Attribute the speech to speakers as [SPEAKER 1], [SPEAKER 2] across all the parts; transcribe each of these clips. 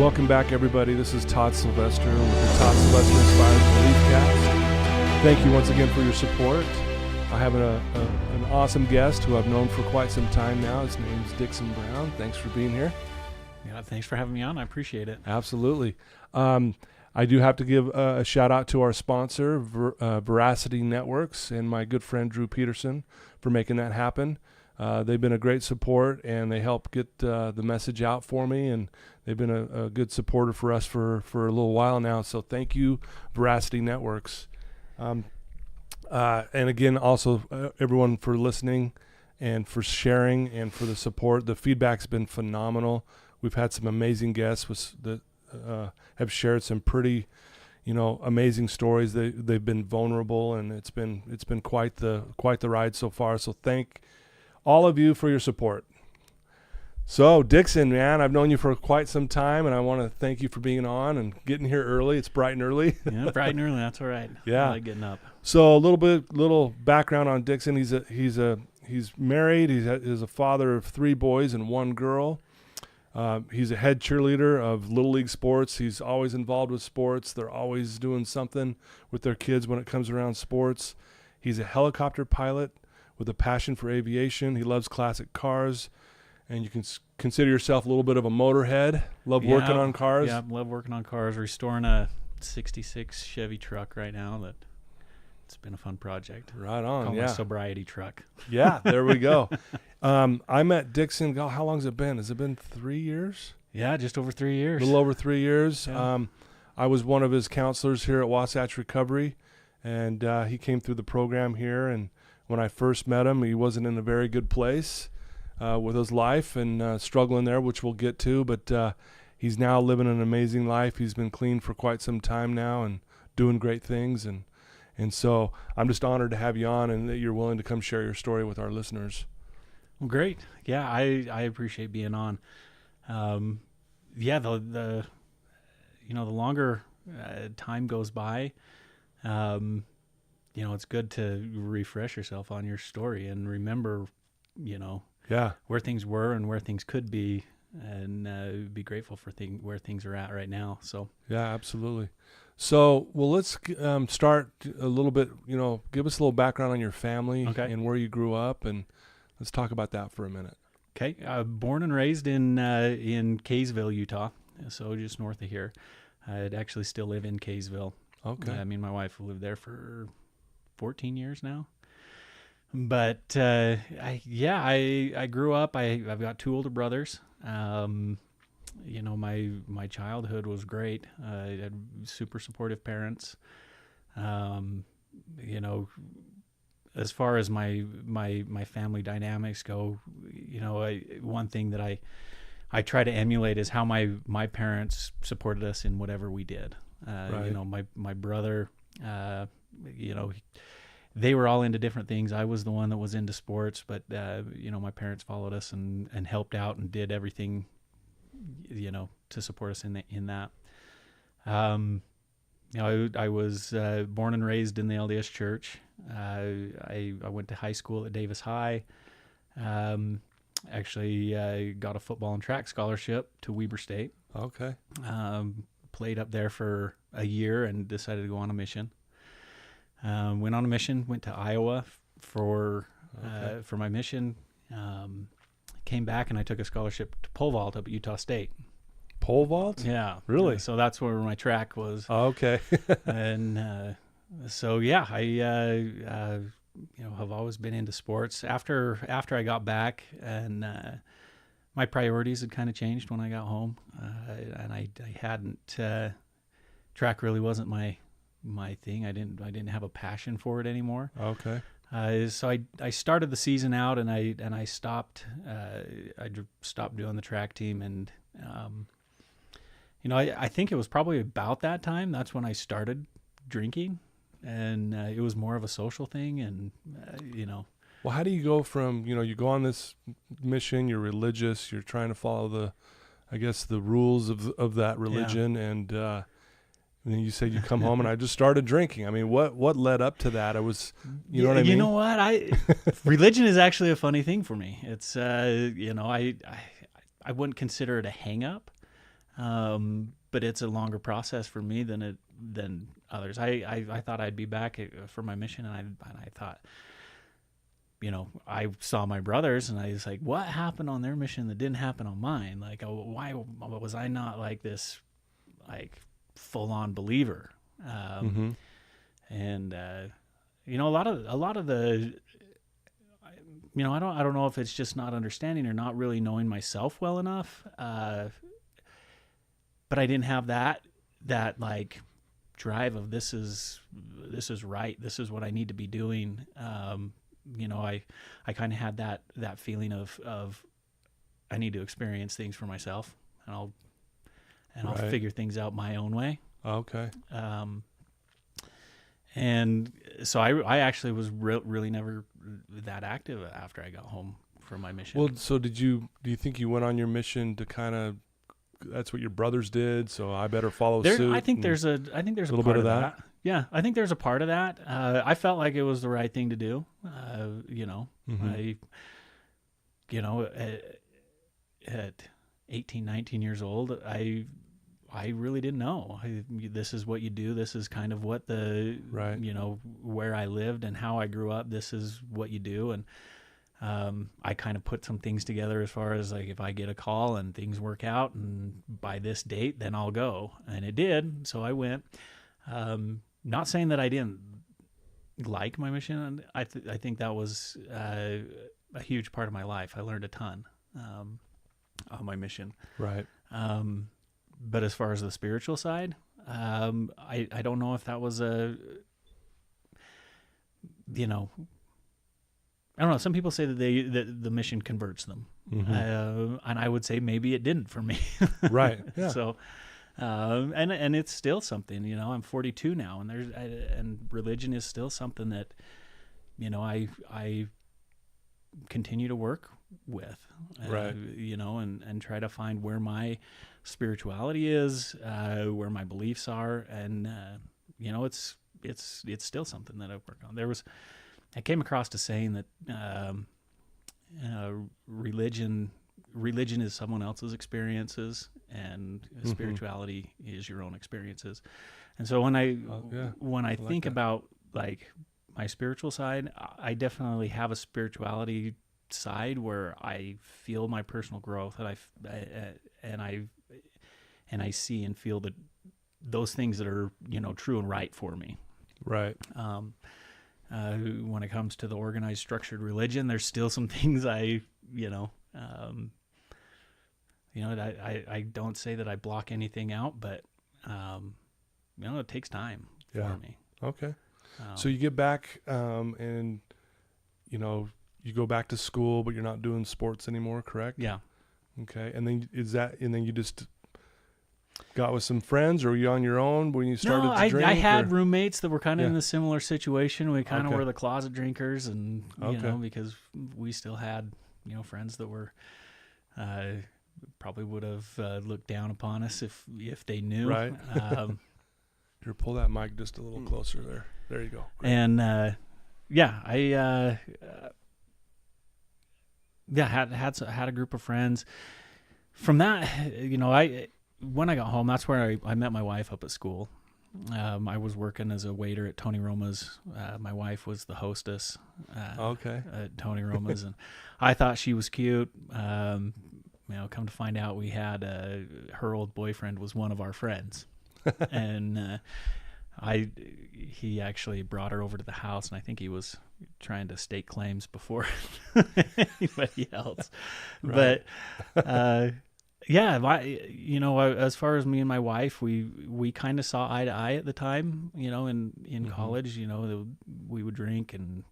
[SPEAKER 1] welcome back, everybody. This is Todd Sylvester with the Todd Sylvester Inspired Belief Cast. Thank you once again for your support. I have an awesome guest who I've known for quite some time now. His name's Dixon Brown. Thanks for being here.
[SPEAKER 2] Yeah, thanks for having me on. I appreciate it.
[SPEAKER 1] Absolutely. I do have to give a shout out to our sponsor, Veracity Networks, and my good friend Drew Peterson for making that happen. They've been a great support, and they help get the message out for me, and they've been a good supporter for us for a little while now. So thank you, Veracity Networks. And again, also everyone for listening and for sharing and for the support. The feedback's been phenomenal. We've had some amazing guests that have shared some pretty, amazing stories. They've been vulnerable, and it's been quite the ride so far. So thank all of you for your support. So Dixon, man, I've known you for quite some time, and I want to thank you for being on and getting here early. It's bright and early.
[SPEAKER 2] Yeah, bright and early. That's all right.
[SPEAKER 1] Yeah,
[SPEAKER 2] I like getting up.
[SPEAKER 1] So a little background on Dixon. He's married. He's a father of 3 boys and 1 girl. He's a head cheerleader of Little League sports. He's always involved with sports. They're always doing something with their kids when it comes around sports. He's a helicopter pilot with a passion for aviation. He loves classic cars, and you can consider yourself a little bit of a motorhead. Working on cars.
[SPEAKER 2] Yeah, love working on cars. Restoring a 66 Chevy truck right now. It's been a fun project.
[SPEAKER 1] Right on.
[SPEAKER 2] Call it
[SPEAKER 1] yeah.
[SPEAKER 2] a sobriety truck.
[SPEAKER 1] Yeah, there we go. I met Dixon. How long has it been? Has it been 3 years?
[SPEAKER 2] Yeah, just over 3 years.
[SPEAKER 1] A little over 3 years.
[SPEAKER 2] Yeah.
[SPEAKER 1] I was one of his counselors here at Wasatch Recovery, and he came through the program here. And when I first met him, he wasn't in a very good place with his life and struggling there, which we'll get to. But he's now living an amazing life. He's been clean for quite some time now and doing great things. And so I'm just honored to have you on and that you're willing to come share your story with our listeners.
[SPEAKER 2] Well, great. Yeah, I appreciate being on. The longer time goes by, it's good to refresh yourself on your story and remember, where things were and where things could be, and be grateful for where things are at right now. So
[SPEAKER 1] yeah, absolutely. So, well, let's start a little bit, give us a little background on your family and where you grew up, and let's talk about that for a minute.
[SPEAKER 2] Okay. Born and raised in Kaysville, Utah, so just north of here. I'd actually still live in Kaysville.
[SPEAKER 1] Okay.
[SPEAKER 2] Me and my wife have lived there for 14 years now. But I grew up. I've got 2 older brothers. My childhood was great. I had super supportive parents. As far as my family dynamics go, one thing that I try to emulate is how my parents supported us in whatever we did.
[SPEAKER 1] Right.
[SPEAKER 2] My brother, they were all into different things. I was the one that was into sports, but my parents followed us and helped out and did everything, to support us in that. I was born and raised in the LDS Church. I went to high school at Davis High. Actually, got a football and track scholarship to Weber State.
[SPEAKER 1] Okay.
[SPEAKER 2] Played up there for a year and decided to go on a mission. Went on a mission. Went to Iowa for my mission. Came back and I took a scholarship to pole vault up at Utah State.
[SPEAKER 1] Pole vault?
[SPEAKER 2] Yeah.
[SPEAKER 1] Really?
[SPEAKER 2] So that's where my track was.
[SPEAKER 1] Oh, okay.
[SPEAKER 2] And I have always been into sports. After I got back, and my priorities had kind of changed when I got home, and I hadn't track really wasn't my thing. I didn't have a passion for it anymore.
[SPEAKER 1] Okay.
[SPEAKER 2] So I started the season out, and I stopped. I stopped doing the track team, and I think it was probably about that time. That's when I started drinking, and it was more of a social thing, and
[SPEAKER 1] Well, how do you go from you go on this mission? You're religious. You're trying to follow the rules of that religion, and then you said you come home and I just started drinking. I mean, what led up to that? I was, know what I mean?
[SPEAKER 2] You know what? Religion is actually a funny thing for me. It's, I wouldn't consider it a hang up. But it's a longer process for me than others. I thought I'd be back for my mission, and I thought, I saw my brothers, and I was like, what happened on their mission that didn't happen on mine? Like, why was I not like this, like, full-on believer? And a lot of the, I don't know if it's just not understanding or not really knowing myself well enough. But I didn't have that like drive of this is right. This is what I need to be doing. I kind of had that feeling of I need to experience things for myself, and I'll figure things out my own way.
[SPEAKER 1] Okay.
[SPEAKER 2] And so I actually was really never that active after I got home from my mission.
[SPEAKER 1] Well, so do you think you went on your mission to kind of, that's what your brothers did, so I better follow suit?
[SPEAKER 2] I think there's a little bit of that. Yeah, I think there's a part of that. I felt like it was the right thing to do. At 18, 19 years old, I really didn't know. This is what you do. This is kind of what where I lived and how I grew up. This is what you do. And I kind of put some things together as far as like, if I get a call and things work out and by this date, then I'll go. And it did. So I went. Not saying that I didn't like my mission. I think that was a huge part of my life. I learned a ton on my mission.
[SPEAKER 1] Right.
[SPEAKER 2] But as far as the spiritual side, I don't know if that was I don't know. Some people say that the mission converts them, and I would say maybe it didn't for me.
[SPEAKER 1] Right. Yeah.
[SPEAKER 2] So, and it's still something. I'm 42 now, and religion is still something that, I continue to work with.
[SPEAKER 1] Right.
[SPEAKER 2] And try to find where my spirituality is, where my beliefs are, and it's still something that I work on. I came across a saying that religion is someone else's experiences, and spirituality is your own experiences. And so when I think about like my spiritual side, I definitely have a spirituality side where I feel my personal growth, and I see and feel that those things that are true and right for me.
[SPEAKER 1] Right.
[SPEAKER 2] When it comes to the organized, structured religion, there's still some things I don't say that I block anything out, but it takes time for me.
[SPEAKER 1] Okay. So you get back, and you go back to school, but you're not doing sports anymore, correct?
[SPEAKER 2] Yeah.
[SPEAKER 1] Okay. And then you just got with some friends, or were you on your own when you started to drink?
[SPEAKER 2] I had roommates that were kind of in a similar situation. We kind of were the closet drinkers, and because we still had friends that were probably would have looked down upon us if they knew. Right.
[SPEAKER 1] Here, pull that mic just a little closer there. There you go. Great.
[SPEAKER 2] And I had a group of friends. From that, when I got home, that's where I met my wife up at school. I was working as a waiter at Tony Roma's. My wife was the hostess at Tony Roma's, and I thought she was cute. Come to find out, we had her old boyfriend was one of our friends, and he actually brought her over to the house, and I think he was trying to stake claims before anybody else. Right. But as far as me and my wife, we kind of saw eye to eye at the time. In college, we would drink, and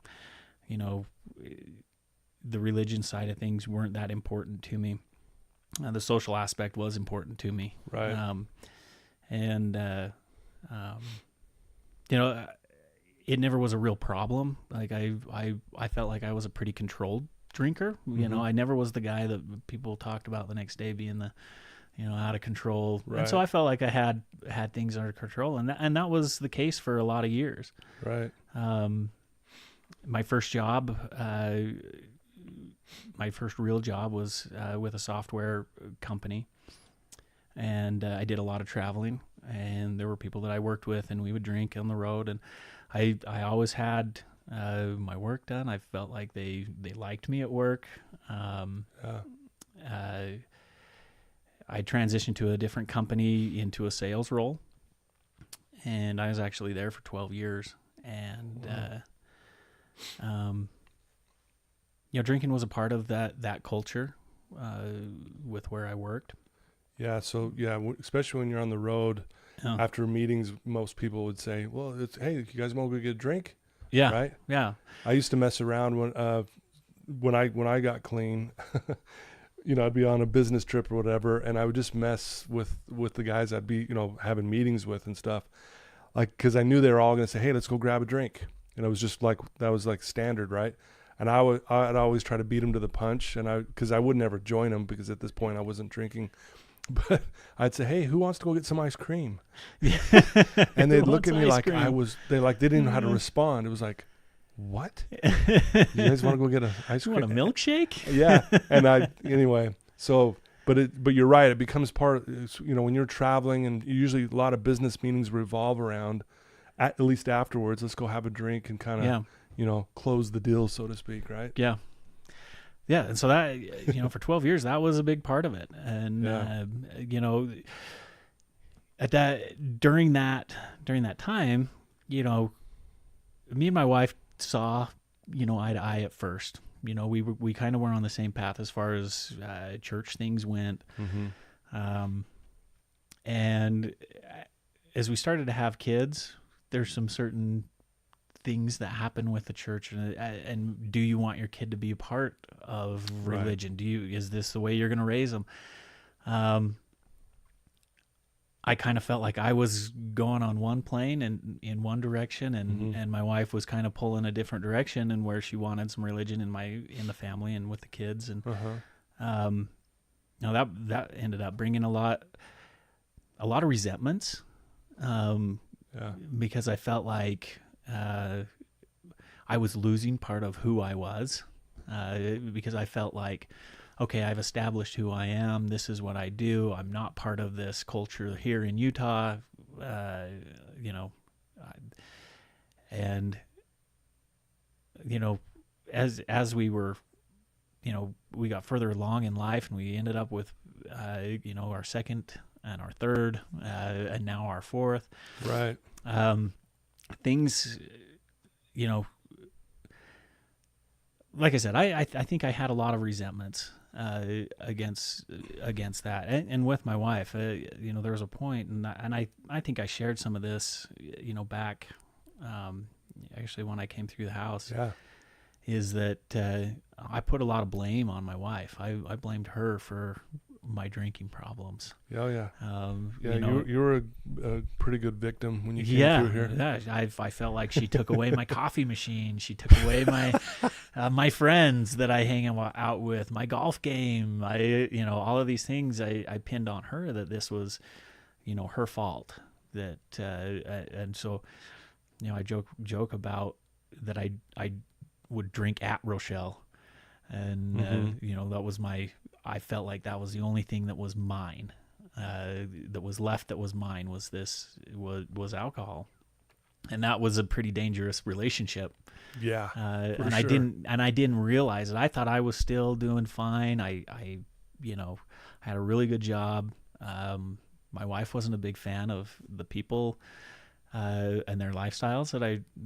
[SPEAKER 2] the religion side of things weren't that important to me. The social aspect was important to me.
[SPEAKER 1] Right.
[SPEAKER 2] It never was a real problem. Like I felt like I was a pretty controlled drinker. I never was the guy that people talked about the next day being the, out of control. Right. And so I felt like I had things under control, and that was the case for a lot of years.
[SPEAKER 1] Right.
[SPEAKER 2] My first job, my first real job was with a software company. and I did a lot of traveling, and there were people that I worked with, and we would drink on the road, and I always had my work done. I felt like they liked me at work. I transitioned to a different company into a sales role, and I was actually there for 12 years. And, drinking was a part of that culture with where I worked.
[SPEAKER 1] Yeah. So, especially when you're on the road, after meetings, most people would say, well, hey, you guys want to go get a drink?
[SPEAKER 2] Yeah.
[SPEAKER 1] Right?
[SPEAKER 2] Yeah.
[SPEAKER 1] I used to mess around when I got clean. I'd be on a business trip or whatever, and I would just mess with the guys I'd be, having meetings with and stuff. Like, because I knew they were all going to say, hey, let's go grab a drink. And it was just like, that was like standard, right? And I'd always try to beat them to the punch, because I would never join them, because at this point I wasn't drinking. But I'd say, hey, who wants to go get some ice cream? And they'd look at me like they didn't even know how to respond. It was like, what? You guys want to go get an ice cream?
[SPEAKER 2] You want a milkshake?
[SPEAKER 1] Yeah. And anyway, so, but you're right. It becomes part of, when you're traveling, and usually a lot of business meetings revolve around, at least afterwards, let's go have a drink and kind of, close the deal, so to speak. Right.
[SPEAKER 2] Yeah. Yeah. And so that, for 12 years, that was a big part of it. And, during that time, me and my wife saw, eye to eye at first. We kind of were on the same path as far as church things went. Mm-hmm. And as we started to have kids, there's some certain things that happen with the church, and do you want your kid to be a part of religion? Right. Is this the way you're going to raise them? I kind of felt like I was going on one plane and in one direction, and my wife was kind of pulling a different direction, and where she wanted some religion in the family and with the kids, and that ended up bringing a lot of resentments, because I felt like I was losing part of who I was, because I felt like, okay, I've established who I am. This is what I do. I'm not part of this culture here in Utah, and as we were, we got further along in life, and we ended up with, our second and our third, and now our fourth.
[SPEAKER 1] Right.
[SPEAKER 2] Things, like I said, I think I had a lot of resentments against that, and with my wife, there was a point, and I think I shared some of this, back, actually when I came through the house, is that I put a lot of blame on my wife. I blamed her for my drinking problems.
[SPEAKER 1] Oh yeah. You were a pretty good victim when you came through here.
[SPEAKER 2] Yeah, I felt like she took away my coffee machine. She took away my my friends that I hang out with, my golf game. All of these things I pinned on her, that this was, her fault. That and so, I joke about that I would drink at Rochelle, and that was I felt like that was the only thing that was mine, that was left, that was mine, was alcohol. And that was a pretty dangerous relationship.
[SPEAKER 1] Yeah.
[SPEAKER 2] And sure. I didn't realize it. I thought I was still doing fine. I had a really good job. My wife wasn't a big fan of the people, and their lifestyles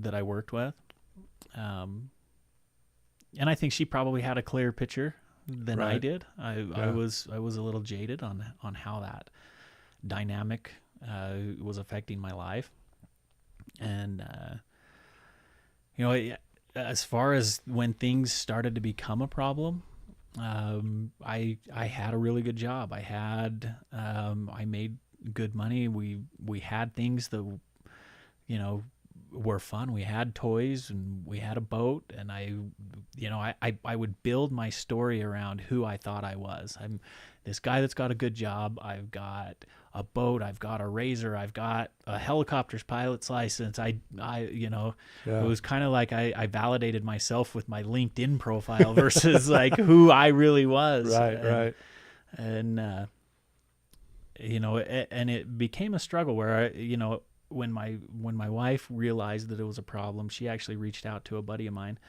[SPEAKER 2] that I worked with. And I think she probably had a clearer picture than I did. I was a little jaded on how that dynamic was affecting my life. And as far as when things started to become a problem, I had a really good job. I made good money. We had things that were fun. We had toys, and we had a boat, and I would build my story around who I thought I was. I'm this guy that's got a good job. I've got a boat. I've got a razor. I've got a helicopter's pilot's license. It was kind of like I validated myself with my LinkedIn profile versus like who I really was.
[SPEAKER 1] Right.
[SPEAKER 2] And and it became a struggle where when my wife realized that it was a problem, she actually reached out to a buddy of mine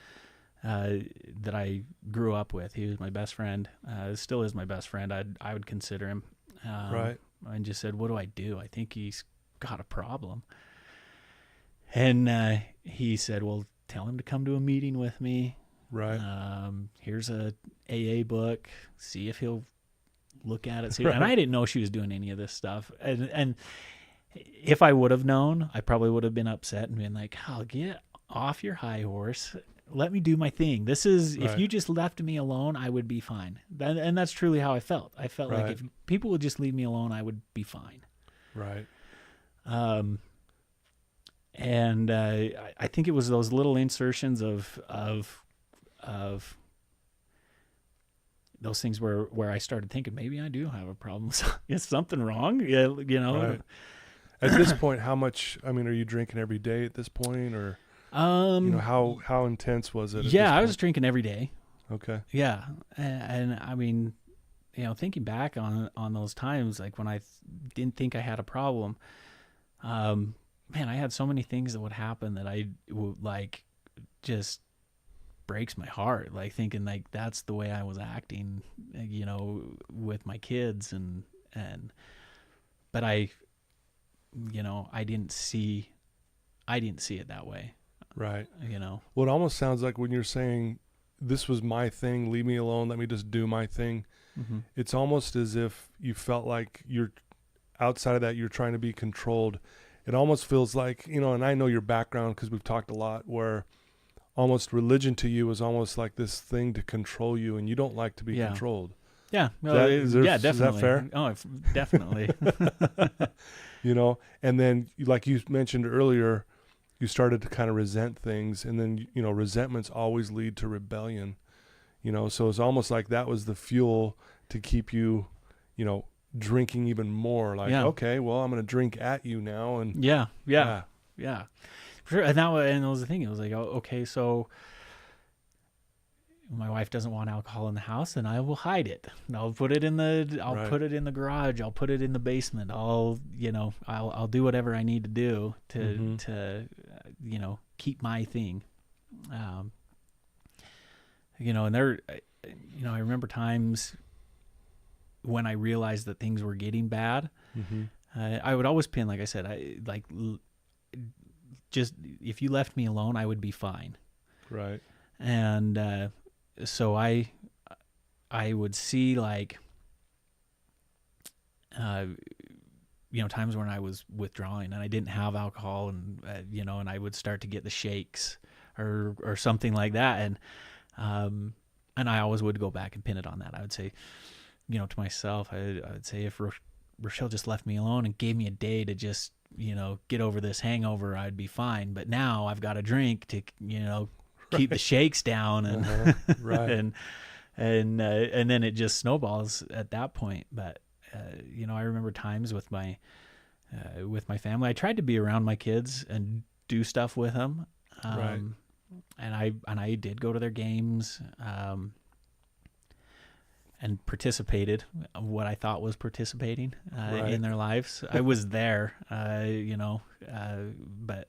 [SPEAKER 2] that I grew up with. He was my best friend, still is my best friend. I would consider him.
[SPEAKER 1] Right.
[SPEAKER 2] And just said, what do I do? I think he's got a problem. And he said, well, tell him to come to a meeting with me.
[SPEAKER 1] Right.
[SPEAKER 2] Here's a AA book. See if he'll look at it.
[SPEAKER 1] Right.
[SPEAKER 2] And I didn't know she was doing any of this stuff. And if I would have known, I probably would have been upset and been like, oh, get off your high horse. Let me do my thing. This is,
[SPEAKER 1] Right.
[SPEAKER 2] if you just left me alone, I would be fine. And that's truly how I felt. I felt
[SPEAKER 1] Right.
[SPEAKER 2] like if people would just leave me alone, I would be fine.
[SPEAKER 1] Right.
[SPEAKER 2] And I think it was those little insertions of those things where I started thinking, maybe I do have a problem. Is something wrong? Yeah,
[SPEAKER 1] Right. At this point, how much, are you drinking every day at this point, or, how intense was it?
[SPEAKER 2] Yeah, I was drinking every day.
[SPEAKER 1] Okay.
[SPEAKER 2] Yeah. And thinking back on those times, like when I didn't think I had a problem, man, I had so many things that would happen that I would like just breaks my heart. Like thinking like that's the way I was acting, with my kids but I didn't see it that way.
[SPEAKER 1] Right.
[SPEAKER 2] Well,
[SPEAKER 1] it almost sounds like when you're saying this was my thing, leave me alone, let me just do my thing.
[SPEAKER 2] mm-hmm.
[SPEAKER 1] It's almost as if you felt like you're outside of that, you're trying to be controlled. It almost feels like, and I know your background because we've talked a lot, where almost religion to you is almost like this thing to control you, and you don't like to be controlled.
[SPEAKER 2] Yeah.
[SPEAKER 1] Is
[SPEAKER 2] definitely.
[SPEAKER 1] Is that fair?
[SPEAKER 2] Oh, definitely.
[SPEAKER 1] And then like you mentioned earlier, you started to kind of resent things, and then, resentments always lead to rebellion, so it's almost like that was the fuel to keep you, drinking even more. Like, okay, well, I'm going to drink at you now. And
[SPEAKER 2] yeah. For sure. And that was the thing. It was like, oh, okay, so my wife doesn't want alcohol in the house, and I will hide it. I'll put it in the put it in the garage. I'll put it in the basement. I'll do whatever I need to do to keep my thing. And there, I remember times when I realized that things were getting bad.
[SPEAKER 1] Mm-hmm.
[SPEAKER 2] I would always pin, like I said, just if you left me alone, I would be fine.
[SPEAKER 1] Right.
[SPEAKER 2] And so I would see times when I was withdrawing and I didn't have alcohol, and and I would start to get the shakes or something like that, and I always would go back and pin it on that. I would say, to myself, I would say if Rochelle just left me alone and gave me a day to just get over this hangover, I'd be fine. But now I've got a drink to keep the shakes down, and
[SPEAKER 1] right.
[SPEAKER 2] and then it just snowballs at that point. But I remember times with my family, I tried to be around my kids and do stuff with them,
[SPEAKER 1] right.
[SPEAKER 2] And I did go to their games, and participated what I thought was participating
[SPEAKER 1] right.
[SPEAKER 2] in their lives. I was there, but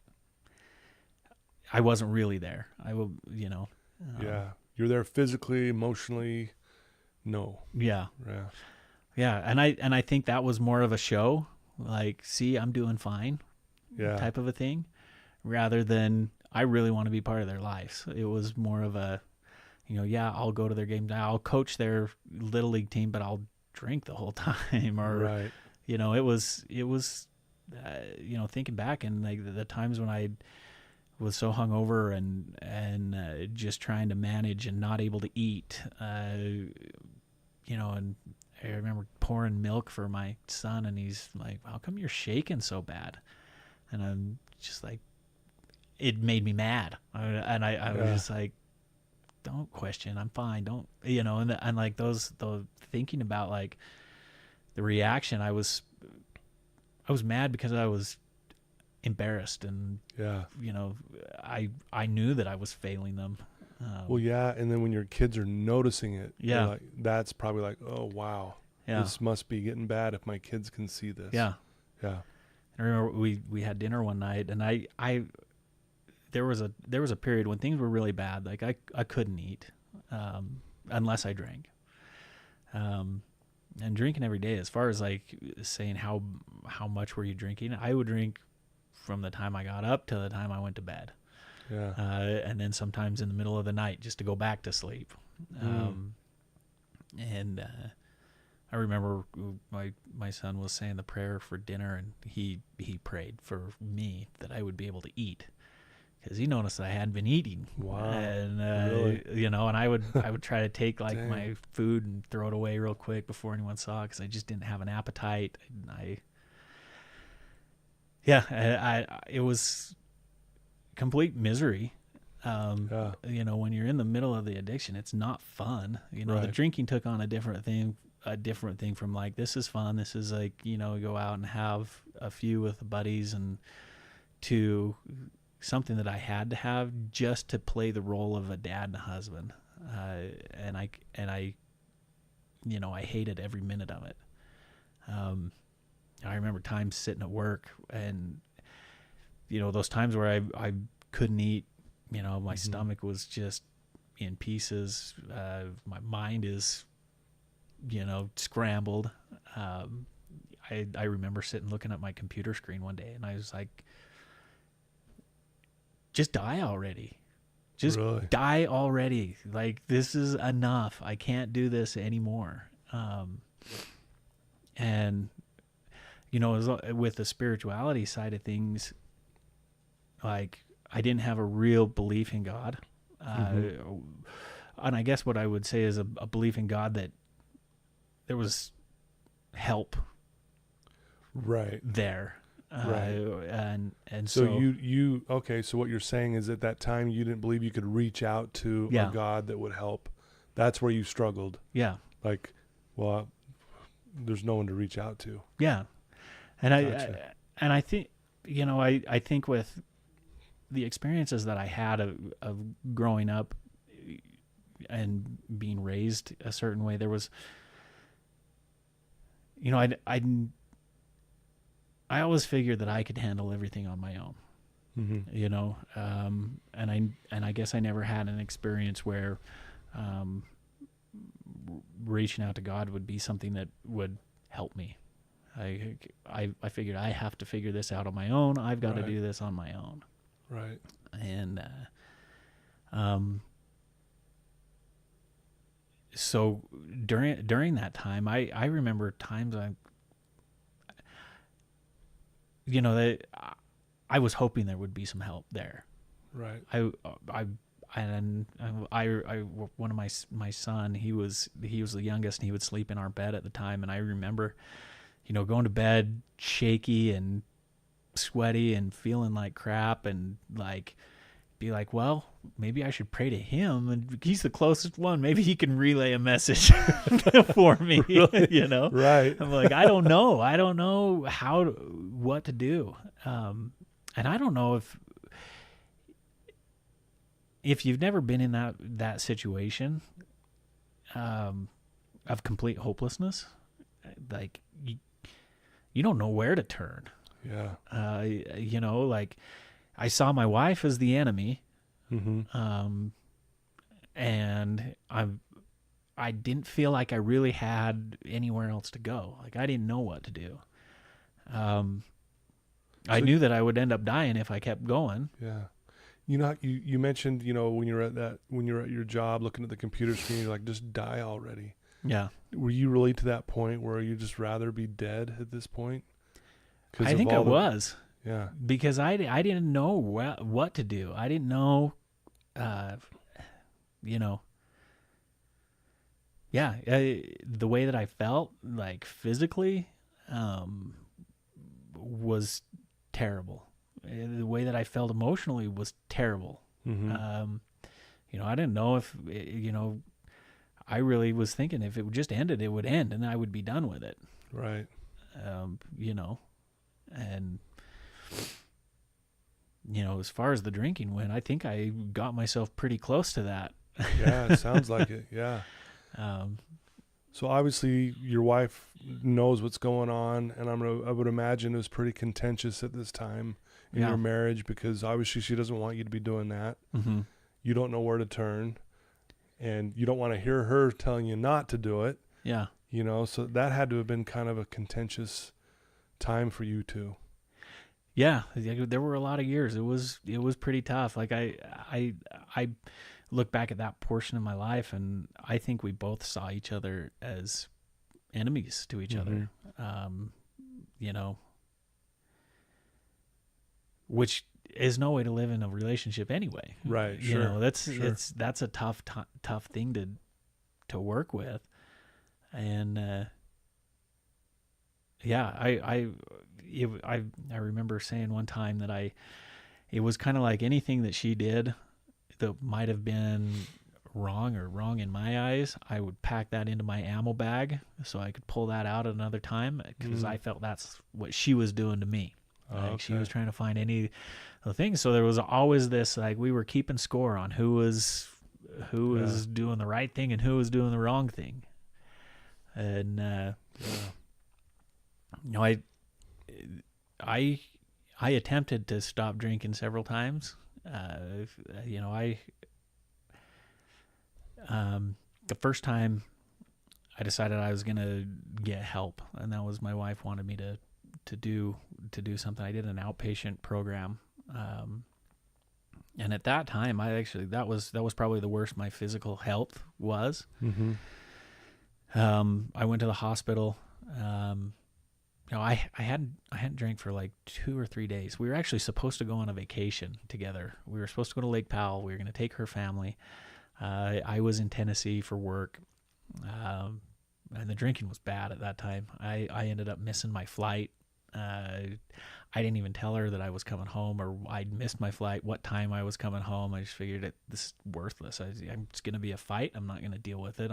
[SPEAKER 2] I wasn't really there. I will,
[SPEAKER 1] yeah. You're there physically, emotionally. No.
[SPEAKER 2] Yeah.
[SPEAKER 1] Yeah.
[SPEAKER 2] Yeah. And I think that was more of a show, like, see, I'm doing fine.
[SPEAKER 1] Yeah.
[SPEAKER 2] Type of a thing, rather than I really want to be part of their lives. It was more of a, I'll go to their games. I'll coach their little league team, but I'll drink the whole time. Or,
[SPEAKER 1] right.
[SPEAKER 2] It was, thinking back and like the times when I was so hungover and just trying to manage and not able to eat, and I remember pouring milk for my son, and he's like, how come you're shaking so bad? And I'm just like, it made me mad. I was just like, don't question, I'm fine. Don't, and like the thinking about like the reaction, I was mad because I was embarrassed, and I knew that I was failing them.
[SPEAKER 1] Well, yeah, and then when your kids are noticing it,
[SPEAKER 2] yeah,
[SPEAKER 1] like, that's probably like, oh wow,
[SPEAKER 2] Yeah.
[SPEAKER 1] This must be getting bad if my kids can see this.
[SPEAKER 2] Yeah.
[SPEAKER 1] Yeah.
[SPEAKER 2] I remember we had dinner one night, and there was a period when things were really bad. Like I couldn't eat unless I drank. And drinking every day, as far as like saying how much were you drinking, I would drink from the time I got up to the time I went to bed.
[SPEAKER 1] Yeah.
[SPEAKER 2] And then sometimes in the middle of the night just to go back to sleep. And I remember my son was saying the prayer for dinner, and he prayed for me that I would be able to eat, because he noticed that I hadn't been eating.
[SPEAKER 1] Wow.
[SPEAKER 2] And
[SPEAKER 1] Really?
[SPEAKER 2] and I would try to take like my food and throw it away real quick before anyone saw it, because I just didn't have an appetite. It was complete misery. When you're in the middle of the addiction, it's not fun. The drinking took on a different thing from like, this is fun. This is like, go out and have a few with the buddies, and to something that I had to have just to play the role of a dad and a husband. And I hated every minute of it. I remember times sitting at work, and, those times where I couldn't eat, my stomach was just in pieces. My mind is, scrambled. I remember sitting looking at my computer screen one day, and I was like, just die already. Just
[SPEAKER 1] Really?
[SPEAKER 2] die already. Like, this is enough. I can't do this anymore. And, with the spirituality side of things, like, I didn't have a real belief in God. And I guess what I would say is a belief in God that there was help there. And
[SPEAKER 1] so you okay, so what you're saying is at that time you didn't believe you could reach out to a God that would help. That's where you struggled.
[SPEAKER 2] Yeah.
[SPEAKER 1] Like, well, there's no one to reach out to.
[SPEAKER 2] Yeah. And
[SPEAKER 1] Gotcha.
[SPEAKER 2] I think, I think with the experiences that I had of growing up and being raised a certain way, there was, I always figured that I could handle everything on my own, and I guess I never had an experience where reaching out to God would be something that would help me. I figured I have to figure this out on my own. I've got to do this on my own.
[SPEAKER 1] Right.
[SPEAKER 2] And so during that time, I remember times I was hoping there would be some help there.
[SPEAKER 1] Right.
[SPEAKER 2] One of my son, he was the youngest, and he would sleep in our bed at the time. And I remember, going to bed shaky and sweaty and feeling like crap, and like, be like, well, maybe I should pray to him, and he's the closest one. Maybe he can relay a message for me.
[SPEAKER 1] Really? Right.
[SPEAKER 2] I'm like, I don't know what to do. And I don't know if you've never been in that situation of complete hopelessness, like you don't know where to turn.
[SPEAKER 1] Yeah.
[SPEAKER 2] Like, I saw my wife as the enemy, and I didn't feel like I really had anywhere else to go. Like, I didn't know what to do. I knew that I would end up dying if I kept going.
[SPEAKER 1] Yeah. You mentioned, when you're at your job looking at the computer screen, you're like, just die already.
[SPEAKER 2] Yeah.
[SPEAKER 1] Were you really to that point where you just rather be dead at this point?
[SPEAKER 2] I think I was.
[SPEAKER 1] Yeah.
[SPEAKER 2] Because I didn't know what to do. I didn't know, the way that I felt, like, physically, was terrible. The way that I felt emotionally was terrible. I didn't know if, I really was thinking if it just ended, it would end, and I would be done with it.
[SPEAKER 1] Right.
[SPEAKER 2] And, as far as the drinking went, I think I got myself pretty close to that.
[SPEAKER 1] Yeah, it sounds like it. Yeah. So obviously your wife knows what's going on, and I would imagine it was pretty contentious at this time in your marriage, because obviously she doesn't want you to be doing that.
[SPEAKER 2] Mm-hmm.
[SPEAKER 1] You don't know where to turn, and you don't want to hear her telling you not to do it.
[SPEAKER 2] Yeah.
[SPEAKER 1] You know, so that had to have been kind of a contentious time for you two.
[SPEAKER 2] Yeah, there were a lot of years. It was pretty tough. Like I look back at that portion of my life, and I think we both saw each other as enemies to each other. You know, which is no way to live in a relationship anyway.
[SPEAKER 1] Right.
[SPEAKER 2] You know, that's a tough thing to work with, and I remember saying one time that it was kind of like anything that she did that might have been wrong in my eyes, I would pack that into my ammo bag so I could pull that out at another time, because I felt that's what she was doing to me. She was trying to find any of the things. So there was always this, like, we were keeping score on who was doing the right thing and who was doing the wrong thing. And you know, I attempted to stop drinking several times. You know, the first time I decided I was gonna get help, and that was my wife wanted me to do something. I did an outpatient program, and at that time, that was probably the worst my physical health was.
[SPEAKER 1] Mm-hmm.
[SPEAKER 2] I went to the hospital. You know, I hadn't drank for like 2 or 3 days. We were actually supposed to go on a vacation together. We were supposed to go to Lake Powell. We were going to take her family. I was in Tennessee for work, and the drinking was bad at that time. I ended up missing my flight. I didn't even tell her that I was coming home, or I'd missed my flight, what time I was coming home. I just figured this is worthless. I'm just going to be a fight. I'm not going to deal with it.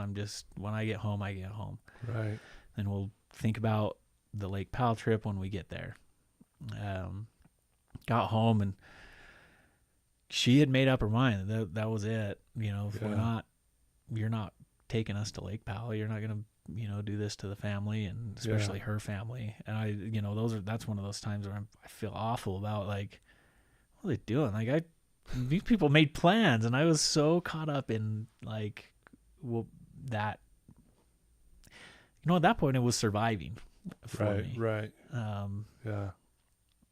[SPEAKER 2] When I get home, I get home.
[SPEAKER 1] Right.
[SPEAKER 2] Then we'll think about the Lake Powell trip when we get there. Got home, and she had made up her mind that was it. You know, if you're not taking us to Lake Powell, you're not going to, do this to the family, and especially her family. And that's one of those times where I feel awful about, like, what are they doing? Like, these people made plans, and I was so caught up in, like, that, at that point it was surviving for me.
[SPEAKER 1] Right.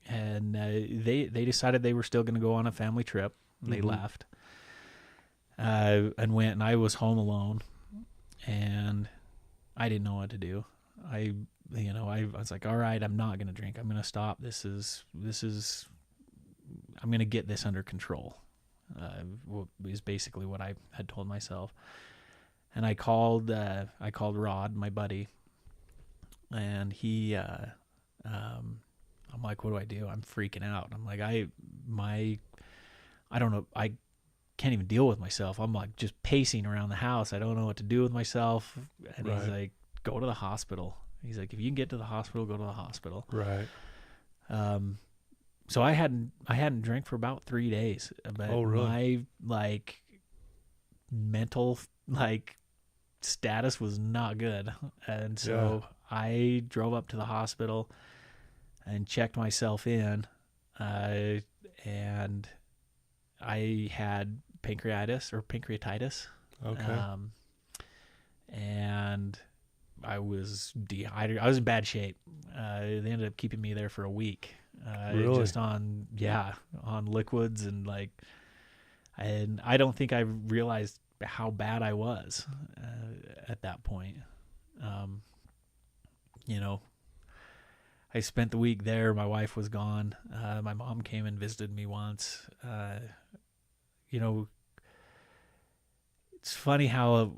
[SPEAKER 2] And they decided they were still going to go on a family trip. And they left, and went, and I was home alone, and I didn't know what to do. I was like, all right, I'm not going to drink. I'm going to stop. This is, I'm going to get this under control. Is basically what I had told myself. And I called Rod, my buddy, and he, I'm like, what do I do? I'm freaking out. I'm like, I don't know. I can't even deal with myself. I'm like just pacing around the house. I don't know what to do with myself. And he's like, go to the hospital. He's like, if you can get to the hospital, go to the hospital.
[SPEAKER 1] Right.
[SPEAKER 2] So I hadn't drank for about 3 days. But my mental status was not good. And so I drove up to the hospital and checked myself in, and I had pancreatitis.
[SPEAKER 1] Okay.
[SPEAKER 2] And I was dehydrated. I was in bad shape. They ended up keeping me there for a week.
[SPEAKER 1] Really?
[SPEAKER 2] Just on liquids, and and I don't think I realized how bad I was at that point. I spent the week there. My wife was gone. My mom came and visited me once. It's funny how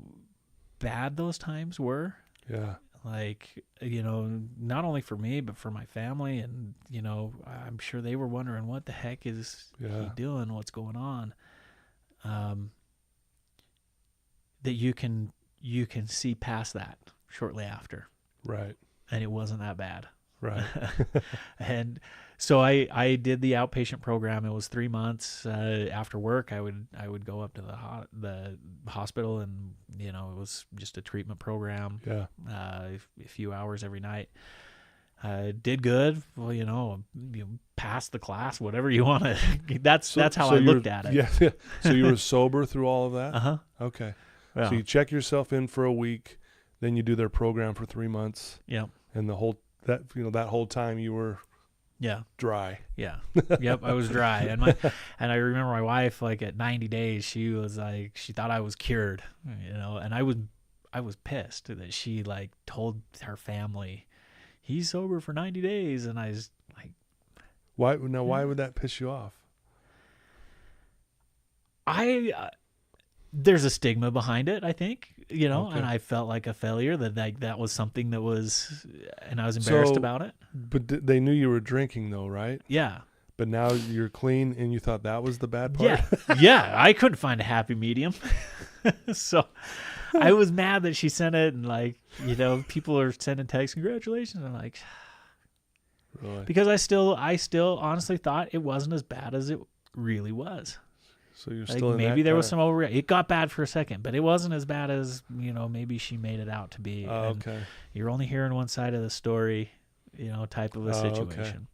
[SPEAKER 2] bad those times were.
[SPEAKER 1] Yeah.
[SPEAKER 2] Not only for me, but for my family. And, I'm sure they were wondering, what the heck is he doing? What's going on? That you can see past that shortly after.
[SPEAKER 1] Right.
[SPEAKER 2] And it wasn't that bad.
[SPEAKER 1] Right.
[SPEAKER 2] And so I did the outpatient program. It was 3 months. After work, I would go up to the hospital, and it was just a treatment program.
[SPEAKER 1] Yeah.
[SPEAKER 2] A few hours every night. Did good. Well, you passed the class, whatever you want to. That's how I looked at it.
[SPEAKER 1] Yeah. So you were sober through all of that?
[SPEAKER 2] Uh-huh.
[SPEAKER 1] Okay.
[SPEAKER 2] Yeah.
[SPEAKER 1] So you check yourself in for a week, then you do their program for 3 months.
[SPEAKER 2] Yeah.
[SPEAKER 1] And that whole time you were dry.
[SPEAKER 2] Yeah. Yep, I was dry. And I remember my wife, like, at 90 days, she was like, she thought I was cured, and I was pissed that she, like, told her family he's sober for 90 days. And I was like,
[SPEAKER 1] why would that piss you off?
[SPEAKER 2] There's a stigma behind it, I think,
[SPEAKER 1] Okay.
[SPEAKER 2] and I felt like a failure, that was something that was, and I was embarrassed about it.
[SPEAKER 1] But they knew you were drinking though, right?
[SPEAKER 2] Yeah.
[SPEAKER 1] But now you're clean and you thought that was the bad part?
[SPEAKER 2] Yeah. Yeah. I couldn't find a happy medium. So I was mad that she sent it, and, like, people are sending texts, congratulations. I'm like,
[SPEAKER 1] Really?
[SPEAKER 2] because I still honestly thought it wasn't as bad as it really was.
[SPEAKER 1] So you're
[SPEAKER 2] Like,
[SPEAKER 1] still in
[SPEAKER 2] maybe
[SPEAKER 1] that
[SPEAKER 2] there was some overreaction. It got bad for a second, but it wasn't as bad as, maybe she made it out to be.
[SPEAKER 1] Oh,
[SPEAKER 2] And
[SPEAKER 1] okay.
[SPEAKER 2] you're only hearing one side of the story, type of a situation.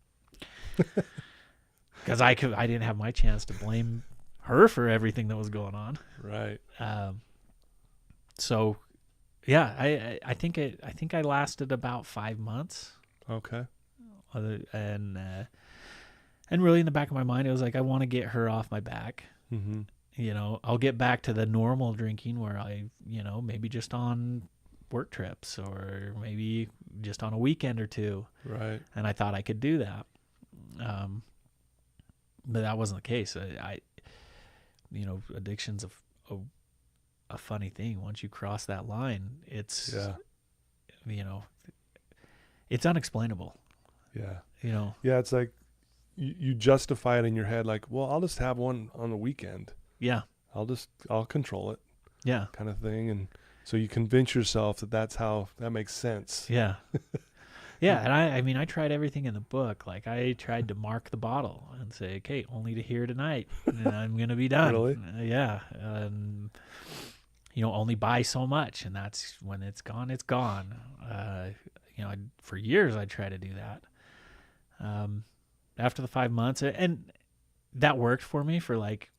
[SPEAKER 2] Because I didn't have my chance to blame her for everything that was going on.
[SPEAKER 1] Right.
[SPEAKER 2] So, yeah, I think I lasted about 5 months.
[SPEAKER 1] Okay.
[SPEAKER 2] And really in the back of my mind, it was like, I want to get her off my back.
[SPEAKER 1] Mm-hmm.
[SPEAKER 2] I'll get back to the normal drinking where I, maybe just on work trips, or maybe just on a weekend or two.
[SPEAKER 1] Right.
[SPEAKER 2] And I thought I could do that. But that wasn't the case. Addiction's a funny thing. Once you cross that line, it's, it's unexplainable.
[SPEAKER 1] Yeah. Yeah. It's like you justify it in your head. Like, well, I'll just have one on the weekend.
[SPEAKER 2] Yeah.
[SPEAKER 1] I'll control it.
[SPEAKER 2] Yeah.
[SPEAKER 1] Kind of thing. And so you convince yourself that makes sense.
[SPEAKER 2] Yeah. Yeah. And I tried everything in the book. Like, I tried to mark the bottle and say, okay, only to here tonight, and I'm going to be done.
[SPEAKER 1] Really?
[SPEAKER 2] Yeah. Only buy so much, and that's when it's gone, it's gone. For years I tried to do that. After the 5 months, and that worked for me for like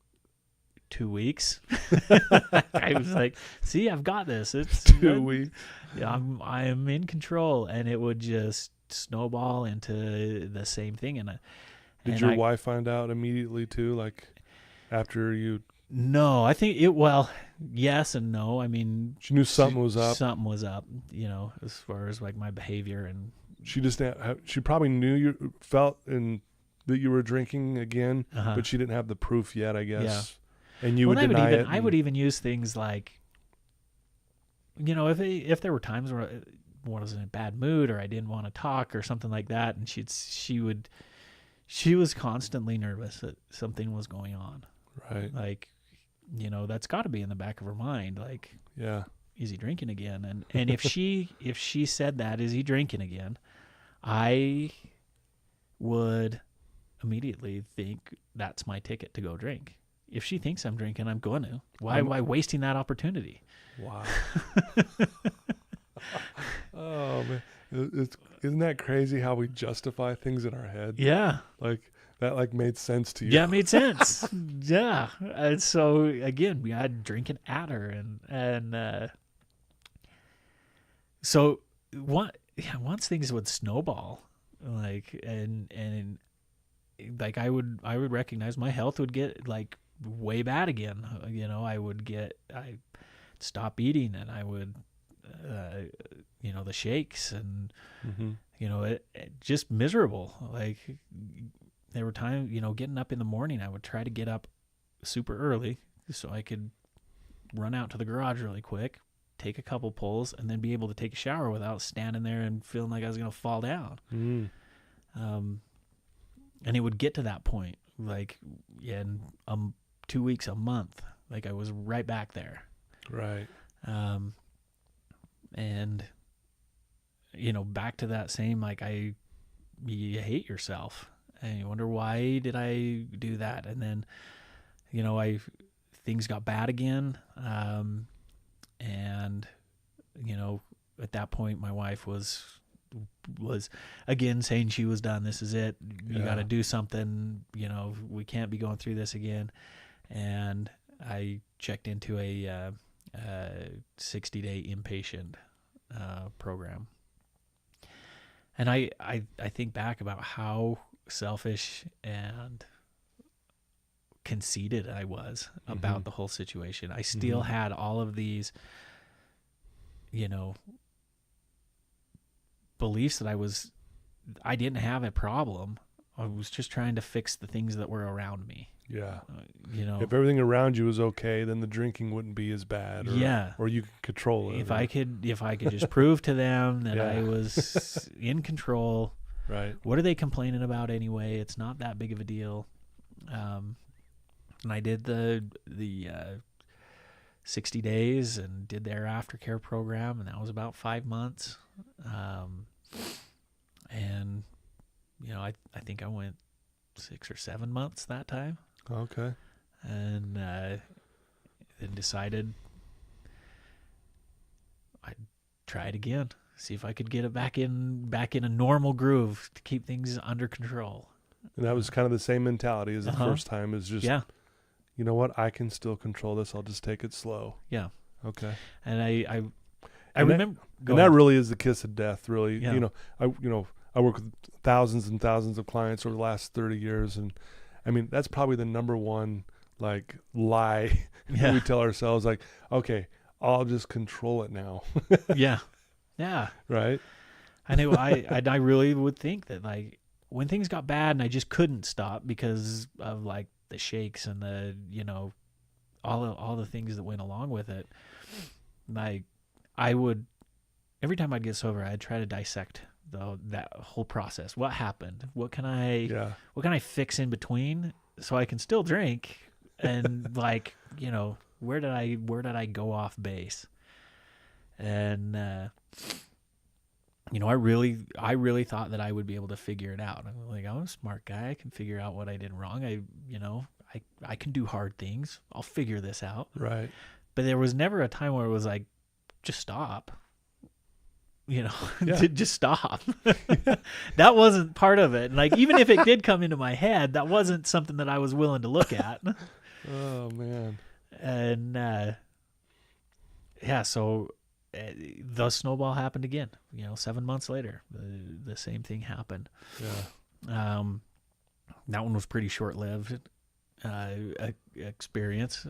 [SPEAKER 2] 2 weeks. I was like, see, I've got this. It's
[SPEAKER 1] 2 weeks.
[SPEAKER 2] Yeah, I'm in control, and it would just snowball into the same thing.
[SPEAKER 1] Did your wife find out immediately too? Like, after you?
[SPEAKER 2] No, I think yes and no. I mean,
[SPEAKER 1] she knew something was up.
[SPEAKER 2] Something was up, as far as, like, my behavior. And
[SPEAKER 1] she probably knew you felt that you were drinking again, but she didn't have the proof yet, I guess. Yeah. And you would deny it.
[SPEAKER 2] I would even use things like, if there were times where I was in a bad mood, or I didn't want to talk or something like that, and she was constantly nervous that something was going on.
[SPEAKER 1] Right.
[SPEAKER 2] Like, that's got to be in the back of her mind. Like,
[SPEAKER 1] yeah,
[SPEAKER 2] is he drinking again? And if she said that, is he drinking again, I would immediately think that's my ticket to go drink. If she thinks I'm drinking, I'm going to. Why am I wasting that opportunity?
[SPEAKER 1] Wow. Oh, man. Isn't that crazy how we justify things in our head?
[SPEAKER 2] Yeah.
[SPEAKER 1] Like, that made sense to you.
[SPEAKER 2] Yeah, it made sense. Yeah. And so, again, we had drinking at her, and so once things would snowball, like, and like, I would recognize my health would get, like, way bad again. I stop eating, and I would, the shakes, and, it just miserable. Like, there were times, getting up in the morning, I would try to get up super early so I could run out to the garage really quick, take a couple pulls, and then be able to take a shower without standing there and feeling like I was going to fall down. And it would get to that point, like, in 2 weeks, a month, like, I was right back there.
[SPEAKER 1] Right.
[SPEAKER 2] And, back to that same, like, I you hate yourself and you wonder, why did I do that? And then, things got bad again. And, at that point my wife was again saying she was done. This is it. You got to do something. We can't be going through this again. And I checked into a 60-day inpatient program. And I think back about how selfish and conceited I was about the whole situation. I still had all of these, beliefs that I didn't have a problem. I was just trying to fix the things that were around me.
[SPEAKER 1] Yeah. If everything around you was okay, then the drinking wouldn't be as bad. Or you could control it.
[SPEAKER 2] If I could just prove to them that I was in control.
[SPEAKER 1] Right.
[SPEAKER 2] What are they complaining about anyway? It's not that big of a deal. And I did the 60 days and did their aftercare program, and that was about 5 months. And I think I went 6 or 7 months that time.
[SPEAKER 1] Okay.
[SPEAKER 2] And then decided I'd try it again, see if I could get it back in a normal groove to keep things under control.
[SPEAKER 1] And that was kind of the same mentality as the first time, is just, you know what, I can still control this. I'll just take it slow.
[SPEAKER 2] Yeah.
[SPEAKER 1] Okay.
[SPEAKER 2] And I remember,
[SPEAKER 1] that really is the kiss of death, really.
[SPEAKER 2] Yeah.
[SPEAKER 1] I work with thousands and thousands of clients over the last 30 years. And I mean, that's probably the number one lie that we tell ourselves, okay, I'll just control it now.
[SPEAKER 2] Yeah. Yeah.
[SPEAKER 1] Right.
[SPEAKER 2] I know. I really would think that when things got bad and I just couldn't stop because of the shakes and the, all the things that went along with it, I would, every time I'd get sober, I'd try to dissect that whole process. What happened? What can I fix in between so I can still drink? And where did I go off base? And I really thought that I would be able to figure it out. I'm a smart guy. I can figure out what I did wrong. I can do hard things. I'll figure this out.
[SPEAKER 1] Right.
[SPEAKER 2] But there was never a time where it was just stop. Just stop. That wasn't part of it. Even if it did come into my head, that wasn't something that I was willing to look at.
[SPEAKER 1] Oh man.
[SPEAKER 2] And so the snowball happened again. 7 months later, the same thing happened.
[SPEAKER 1] Yeah.
[SPEAKER 2] That one was pretty short-lived experience,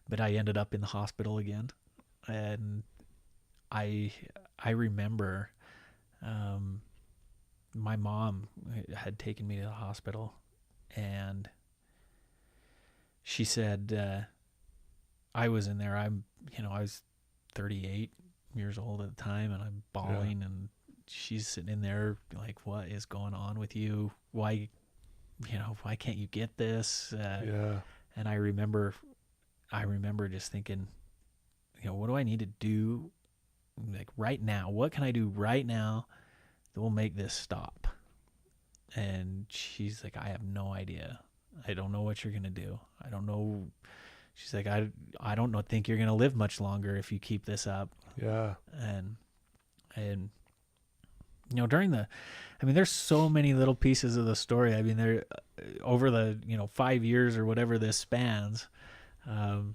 [SPEAKER 2] but I ended up in the hospital again, and I remember my mom had taken me to the hospital, and she said I was in there. I was 38 years old at the time, and I'm bawling, and she's sitting in there what is going on with you? Why can't you get this? And I remember just thinking, what do I need to do right now? What can I do right now that will make this stop? And she's like, I have no idea. I don't know what you're going to do. I don't know. She's like, I don't think you're going to live much longer if you keep this up.
[SPEAKER 1] Yeah.
[SPEAKER 2] And there's so many little pieces of the story. There over the 5 years or whatever this spans. I've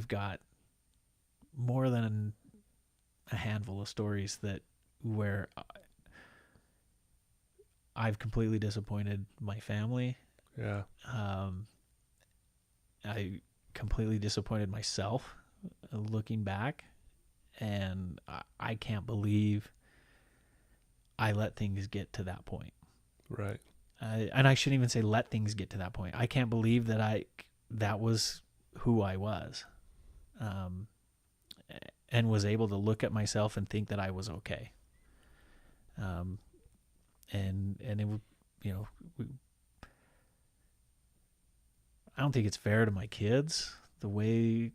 [SPEAKER 2] got more than a handful of stories where I've completely disappointed my family.
[SPEAKER 1] Yeah.
[SPEAKER 2] I completely disappointed myself looking back, and I can't believe I let things get to that point.
[SPEAKER 1] Right.
[SPEAKER 2] And I shouldn't even say let things get to that point. I can't believe that was who I was, and was able to look at myself and think that I was okay. And it would, I don't think it's fair to my kids the way,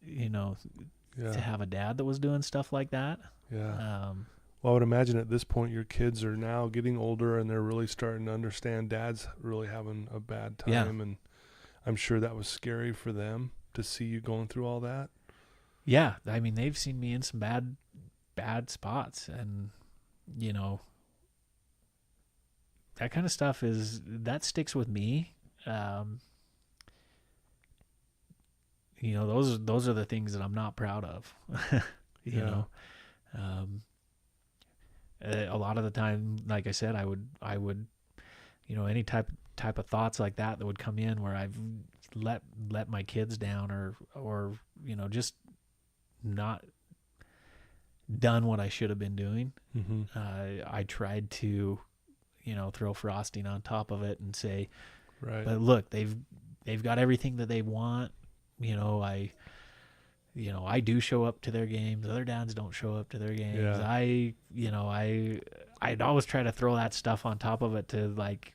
[SPEAKER 2] to have a dad that was doing stuff like that.
[SPEAKER 1] Yeah. Well, I would imagine at this point your kids are now getting older and they're really starting to understand dad's really having a bad time.
[SPEAKER 2] Yeah.
[SPEAKER 1] And I'm sure that was scary for them to see you going through all that.
[SPEAKER 2] Yeah. I mean, they've seen me in some bad spots, and, you know, that kind of stuff that sticks with me. You know, those are the things that I'm not proud of, you
[SPEAKER 1] Yeah.
[SPEAKER 2] know. A lot of the time, like I said, I would, you know, any type of thoughts like that would come in where I've let my kids down, or you know, just not done what I should have been doing.
[SPEAKER 1] Mm-hmm.
[SPEAKER 2] I tried to, you know, throw frosting on top of it and say,
[SPEAKER 1] Right.
[SPEAKER 2] but look, they've got everything that they want. You know, I do show up to their games. Other dads don't show up to their games.
[SPEAKER 1] Yeah.
[SPEAKER 2] I'd always try to throw that stuff on top of it to, like,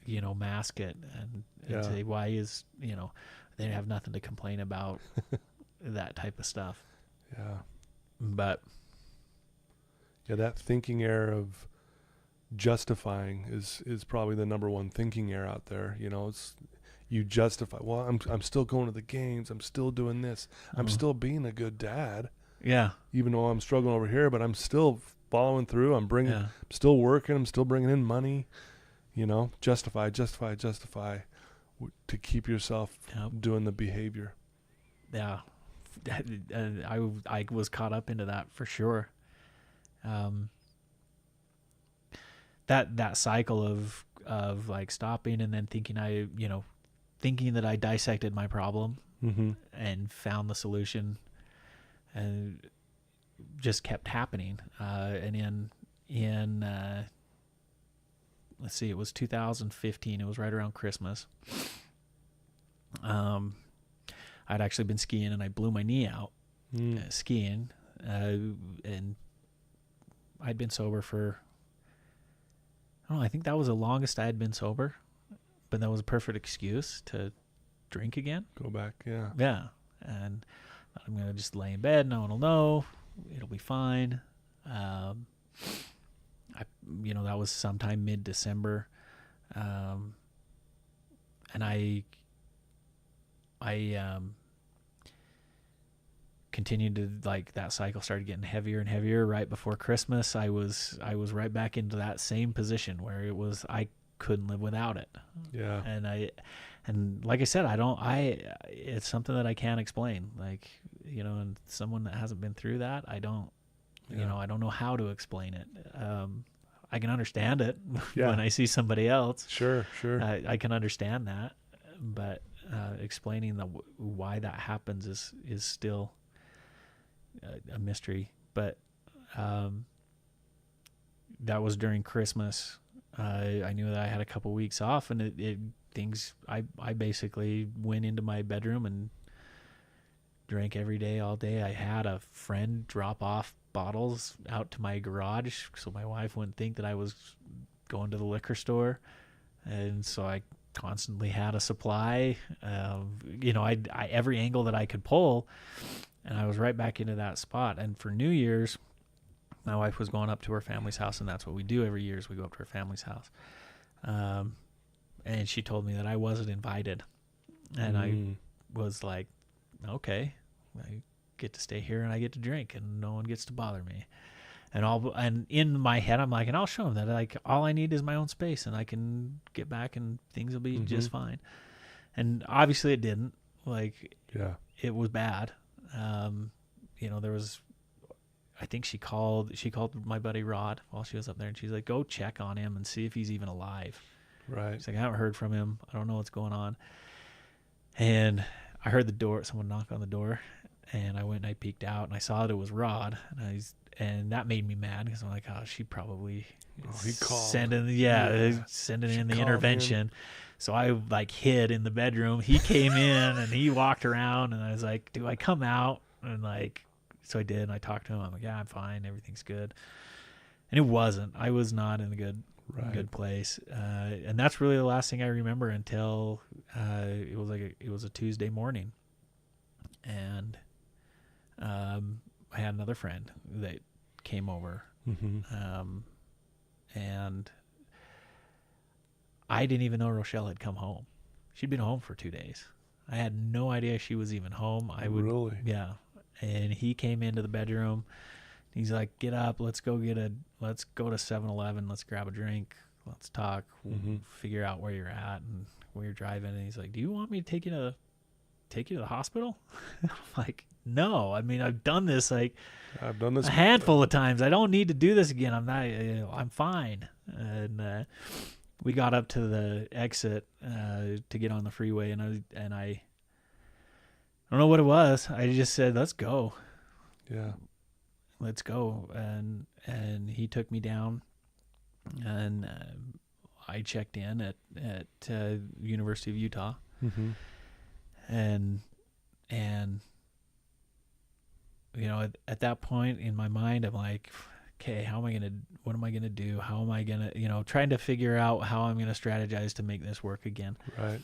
[SPEAKER 2] you know, mask it and
[SPEAKER 1] Yeah.
[SPEAKER 2] say, why is, you know, they have nothing to complain about, that type of stuff.
[SPEAKER 1] Yeah.
[SPEAKER 2] But
[SPEAKER 1] Yeah, that thinking error of justifying is probably the number one thinking error out there. You know, it's you justify. Well, I'm still going to the games. I'm still doing this. I'm still being a good dad.
[SPEAKER 2] Yeah.
[SPEAKER 1] Even though I'm struggling over here, but I'm still following through. I'm still working. I'm still bringing in money. You know, justify to keep yourself doing the behavior.
[SPEAKER 2] Yeah. I was caught up into that for sure. That cycle of like stopping and then thinking that I dissected my problem
[SPEAKER 1] Mm-hmm.
[SPEAKER 2] and found the solution, and just kept happening. And in let's see, it was 2015. It was right around Christmas. I'd actually been skiing and I blew my knee out skiing, and I'd been sober for, I don't know, I think that was the longest I had been sober, but that was a perfect excuse to drink again.
[SPEAKER 1] Go back, yeah.
[SPEAKER 2] Yeah. And I'm going to just lay in bed. No one will know. It'll be fine. That was sometime mid-December. And I continued to, like, that cycle started getting heavier and heavier. Right before Christmas, I was right back into that same position where it was, I couldn't live without it.
[SPEAKER 1] Yeah.
[SPEAKER 2] And like I said, it's something that I can't explain. Like, you know, and someone that hasn't been through that, I don't know how to explain it. I can understand it when I see somebody else.
[SPEAKER 1] Sure.
[SPEAKER 2] I can understand that, but explaining why that happens is still a mystery. But that was during Christmas. I knew that I had a couple weeks off, and I basically went into my bedroom and drank every day, all day. I had a friend drop off bottles out to my garage so my wife wouldn't think that I was going to the liquor store. And so I constantly had a supply. I every angle that I could pull, and I was right back into that spot. And for New Year's, my wife was going up to her family's house, and that's what we do every year is we go up to her family's house. And she told me that I wasn't invited. And I was like, okay, I get to stay here and I get to drink and no one gets to bother me. And in my head, I'm like, and I'll show them that, like, all I need is my own space and I can get back and things will be just fine. And obviously it didn't. Like, it was bad. There was, I think she called my buddy Rod while she was up there, and she's like, go check on him and see if he's even alive.
[SPEAKER 1] Right.
[SPEAKER 2] She's like, I haven't heard from him. I don't know what's going on. And I heard someone knock on the door, and I went and I peeked out and I saw that it was Rod, and that made me mad because I'm like, oh, she probably
[SPEAKER 1] he called.
[SPEAKER 2] sending in the intervention.
[SPEAKER 1] Him.
[SPEAKER 2] So I, like, hid in the bedroom. He came in and he walked around, and I was like, do I come out? And, like, so I did, and I talked to him. I'm like, yeah, I'm fine. Everything's good. And it wasn't. I was not in a good place. And that's really the last thing I remember until it was a Tuesday morning. And I had another friend that came over.
[SPEAKER 1] Mm-hmm.
[SPEAKER 2] And I didn't even know Rochelle had come home. She'd been home for 2 days. I had no idea she was even home.
[SPEAKER 1] Really?
[SPEAKER 2] Yeah. And he came into the bedroom. He's like, "Get up. Let's go to 7-Eleven. Let's grab a drink. Let's talk. We'll figure out where you're at and where you're driving." And he's like, "Do you want me to take you to the hospital?" I'm like, "No. I mean, I've done this a handful of times. I don't need to do this again. I'm fine." And we got up to the exit to get on the freeway, and I don't know what it was. I just said, "Let's go."
[SPEAKER 1] Yeah.
[SPEAKER 2] Let's go. And he took me down, and I checked in at University of Utah.
[SPEAKER 1] Mm-hmm.
[SPEAKER 2] And at that point in my mind, I'm like, okay, what am I going to do? How am I going to, trying to figure out how I'm going to strategize to make this work again.
[SPEAKER 1] Right.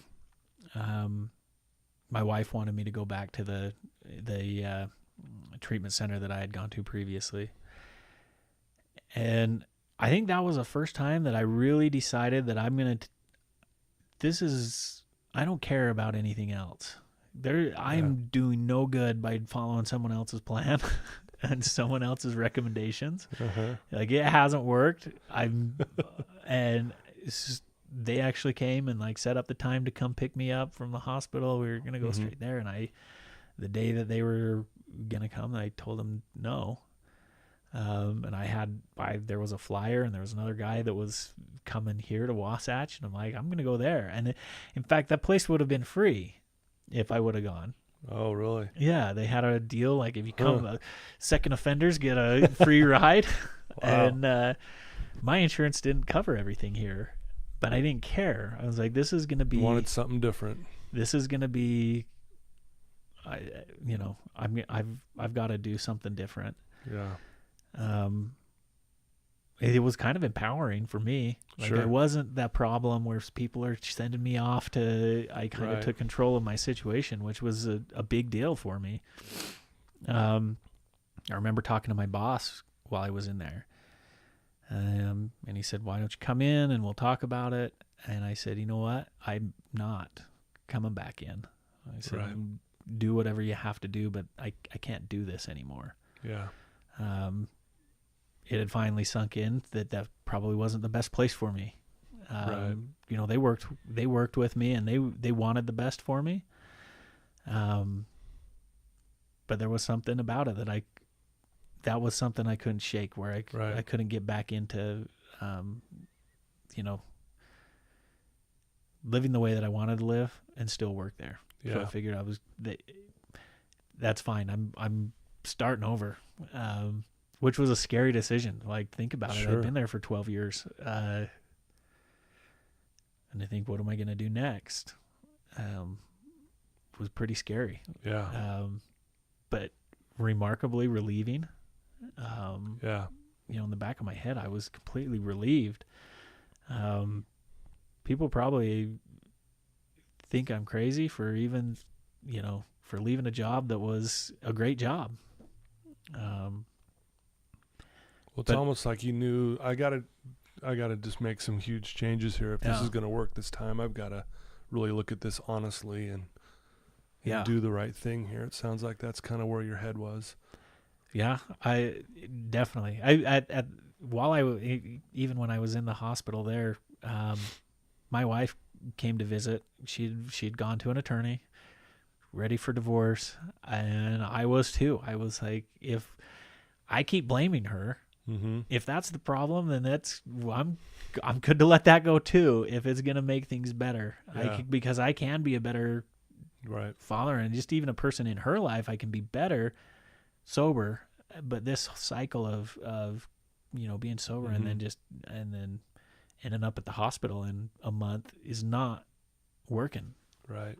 [SPEAKER 2] My wife wanted me to go back to the treatment center that I had gone to previously. And I think that was the first time that I really decided that I don't care about anything else. I'm doing no good by following someone else's plan and someone else's recommendations.
[SPEAKER 1] Uh-huh.
[SPEAKER 2] Like, it hasn't worked. And they actually came and set up the time to come pick me up from the hospital. We were going to go straight there. And the day that they were going to come, I told them no. And there was a flyer, and there was another guy that was coming here to Wasatch, and I'm like, I'm going to go there. And in fact, that place would have been free if I would have gone.
[SPEAKER 1] Oh, really?
[SPEAKER 2] Yeah, they had a deal, like, if you come, second offenders get a free ride. Wow. And my insurance didn't cover everything here, but I didn't care. I was like, this is going to be...
[SPEAKER 1] You wanted something different.
[SPEAKER 2] This is going to be... I've got to do something different.
[SPEAKER 1] Yeah.
[SPEAKER 2] It was kind of empowering for me. Like, I wasn't that problem where people are sending me off I kind of took control of my situation, which was a big deal for me. I remember talking to my boss while I was in there. And he said, "Why don't you come in and we'll talk about it?" And I said, "You know what? I'm not coming back in." I said, "Do whatever you have to do, but I can't do this anymore."
[SPEAKER 1] Yeah.
[SPEAKER 2] It had finally sunk in that probably wasn't the best place for me. They worked with me, and they wanted the best for me. But there was something about it that was something I couldn't shake, where I couldn't get back into, living the way that I wanted to live and still work there.
[SPEAKER 1] Yeah.
[SPEAKER 2] So I figured that's fine. I'm starting over. Which was a scary decision. Like, think about it. I've been there for 12 years. And I think, what am I going to do next? Was pretty scary.
[SPEAKER 1] Yeah.
[SPEAKER 2] But remarkably relieving.
[SPEAKER 1] Yeah.
[SPEAKER 2] In the back of my head, I was completely relieved. People probably think I'm crazy for even, for leaving a job that was a great job.
[SPEAKER 1] Well, it's almost like you knew, I gotta just make some huge changes here. If this is going to work this time, I've got to really look at this honestly and do the right thing here. It sounds like that's kind of where your head was.
[SPEAKER 2] Yeah, I definitely. Even when I was in the hospital there, my wife came to visit. She'd gone to an attorney, ready for divorce, and I was too. I was like, if I keep blaming her, if that's the problem, then I'm good to let that go too. If it's gonna make things better, because I can be a better father, and just even a person in her life, I can be better sober. But this cycle of being sober and then ending up at the hospital in a month is not working. Right.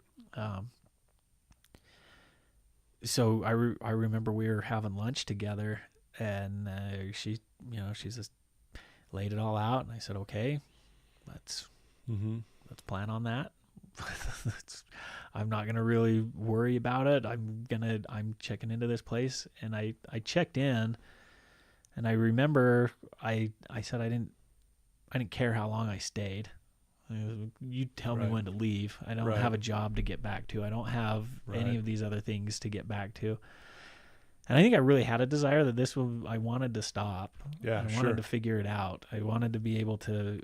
[SPEAKER 2] So I remember we were having lunch together, and she just laid it all out, and I said, "Okay, let's plan on that. I'm not gonna really worry about it. I'm checking into this place." And I checked in And I remember I said I didn't care how long I stayed. You tell me
[SPEAKER 1] Right.
[SPEAKER 2] when to leave. I don't
[SPEAKER 1] Right.
[SPEAKER 2] have a job to get back to. I don't have any
[SPEAKER 1] Right.
[SPEAKER 2] of these other things to get back to. And I think I really had a desire that I wanted to stop.
[SPEAKER 1] Yeah,
[SPEAKER 2] I
[SPEAKER 1] sure.
[SPEAKER 2] wanted to figure it out. I wanted to be able to,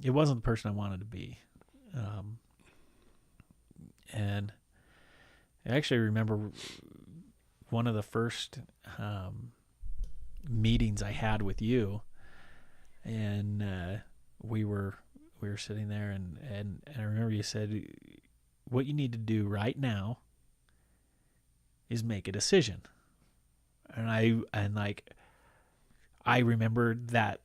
[SPEAKER 2] it wasn't the person I wanted to be. And I actually remember one of the first meetings I had with you, and we were sitting there, and I remember you said, what you need to do right now is make a decision. And I remembered that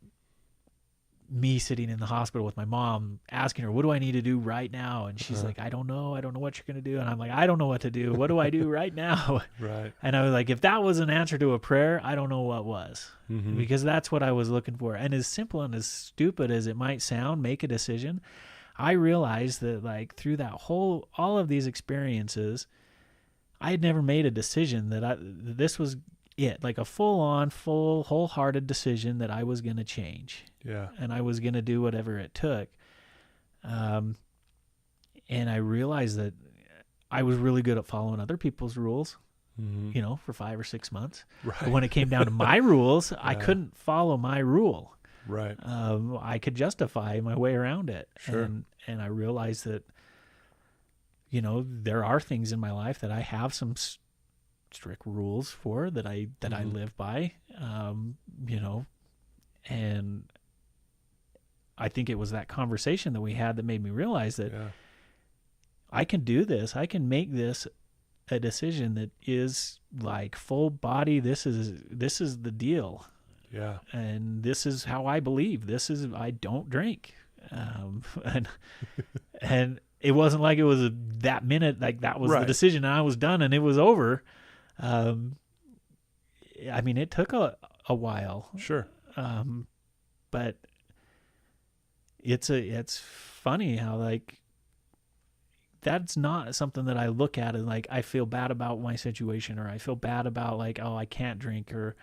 [SPEAKER 2] me sitting in the hospital with my mom asking her, what do I need to do right now? And she's like, I don't know what you're going to do. And I'm like, I don't know what to do. What do I do right now?
[SPEAKER 1] Right.
[SPEAKER 2] And I was like, if that was an answer to a prayer, I don't know what was,
[SPEAKER 1] Mm-hmm.
[SPEAKER 2] because that's what I was looking for. And as simple and as stupid as it might sound, make a decision. I realized that, like, through that all of these experiences, I had never made a decision that this was it, like a wholehearted decision that I was going to change.
[SPEAKER 1] Yeah.
[SPEAKER 2] And I was going to do whatever it took. And I realized that I was really good at following other people's rules,
[SPEAKER 1] Mm-hmm.
[SPEAKER 2] for 5 or 6 months.
[SPEAKER 1] Right.
[SPEAKER 2] But when it came down to my rules, I couldn't follow my rule.
[SPEAKER 1] Right.
[SPEAKER 2] I could justify my way around it.
[SPEAKER 1] Sure.
[SPEAKER 2] And I realized that, there are things in my life that I have some strict rules for that I live by, and I think it was that conversation that we had that made me realize that I can do this. I can make this a decision that is like full body. This is the deal.
[SPEAKER 1] Yeah.
[SPEAKER 2] And this is how I believe. I don't drink. And it wasn't like it was that minute, like that was the decision and I was done and it was over. I mean, it took a while.
[SPEAKER 1] Sure.
[SPEAKER 2] But it's funny how, like, that's not something that I look at as like I feel bad about my situation, or I feel bad about, like, oh, I can't drink, or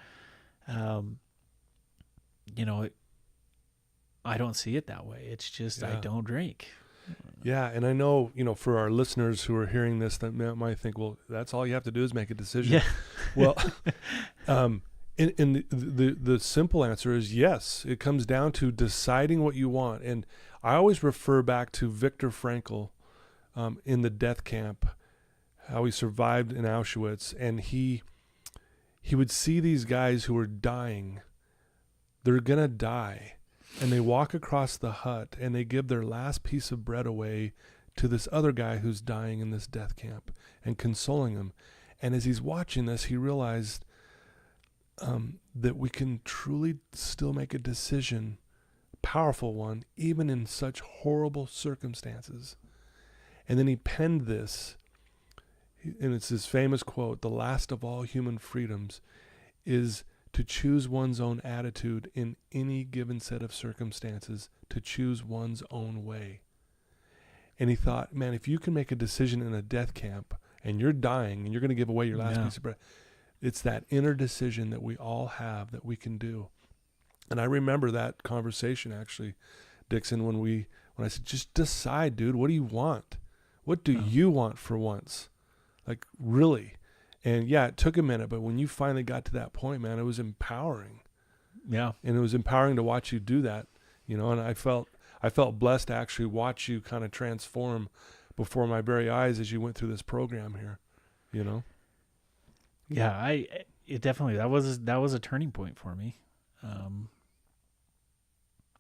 [SPEAKER 2] I don't see it that way. It's just I don't drink.
[SPEAKER 1] Yeah, and I know, for our listeners who are hearing this that might think, well, that's all you have to do is make a decision.
[SPEAKER 2] Yeah.
[SPEAKER 1] Well, and the simple answer is yes. It comes down to deciding what you want. And I always refer back to Viktor Frankl in the death camp, how he survived in Auschwitz, and he would see these guys who were dying. They're gonna die. And they walk across the hut and they give their last piece of bread away to this other guy who's dying in this death camp and consoling him. And as he's watching this, he realized that we can truly still make a decision, powerful one, even in such horrible circumstances. And then he penned this, and it's his famous quote, "The last of all human freedoms is to choose one's own attitude in any given set of circumstances, to choose one's own way." And he thought, man, if you can make a decision in a death camp and you're dying and you're going to give away your last piece of bread, it's that inner decision that we all have that we can do. And I remember that conversation, actually, Dixon, when I said, just decide, dude, what do you want? What do you want for once? Like, really? And yeah, it took a minute, but when you finally got to that point, man, it was empowering.
[SPEAKER 2] Yeah.
[SPEAKER 1] And it was empowering to watch you do that, and I felt blessed to actually watch you kind of transform before my very eyes as you went through this program here,
[SPEAKER 2] Yeah, it definitely, that was a turning point for me.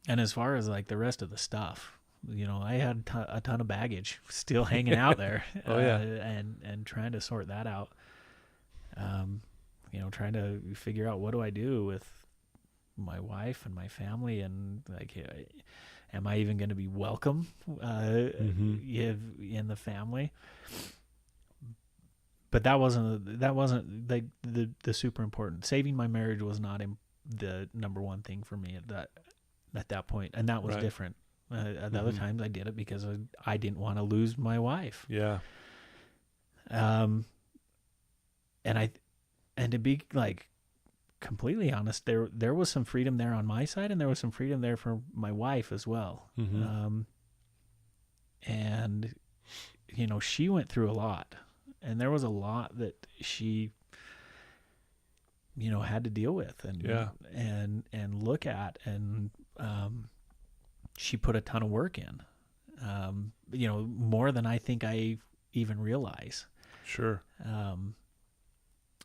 [SPEAKER 2] And as far as, like, the rest of the stuff, I had a ton of baggage still hanging out there. And trying to sort that out. Trying to figure out, what do I do with my wife and my family, and, like, am I even going to be welcome in the family? But that wasn't like the super important. Saving my marriage was not the number one thing for me at that point, and that was different. At other times, I did it because I didn't want to lose my wife.
[SPEAKER 1] Yeah.
[SPEAKER 2] And to be, like, completely honest, there was some freedom there on my side, and there was some freedom there for my wife as well. And she went through a lot, and there was a lot that she had to deal with and look at, and she put a ton of work in, more than I think I even realize.
[SPEAKER 1] Sure.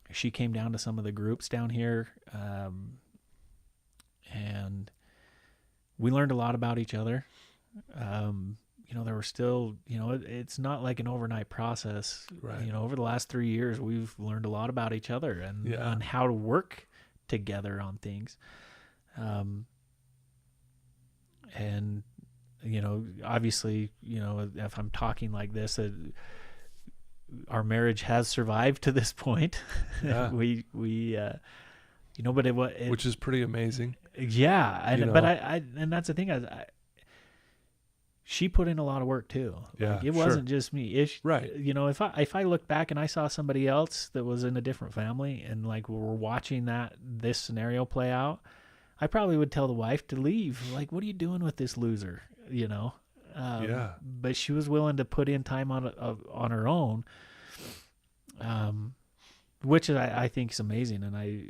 [SPEAKER 2] She came down to some of the groups down here, and we learned a lot about each other. There were still, it's not like an overnight process.
[SPEAKER 1] Right.
[SPEAKER 2] Over the last 3 years, we've learned a lot about each other and on how to work together on things. And, obviously, if I'm talking like this, our marriage has survived to this point.
[SPEAKER 1] Yeah.
[SPEAKER 2] we
[SPEAKER 1] Which is pretty amazing.
[SPEAKER 2] Yeah. And, but I and that's the thing, she put in a lot of work too.
[SPEAKER 1] Yeah,
[SPEAKER 2] Like, it wasn't just me.
[SPEAKER 1] Right.
[SPEAKER 2] If I look back and I saw somebody else that was in a different family and like we're watching this scenario play out, I probably would tell the wife to leave. Like, what are you doing with this loser? But she was willing to put in time on her own, which I think is amazing. And I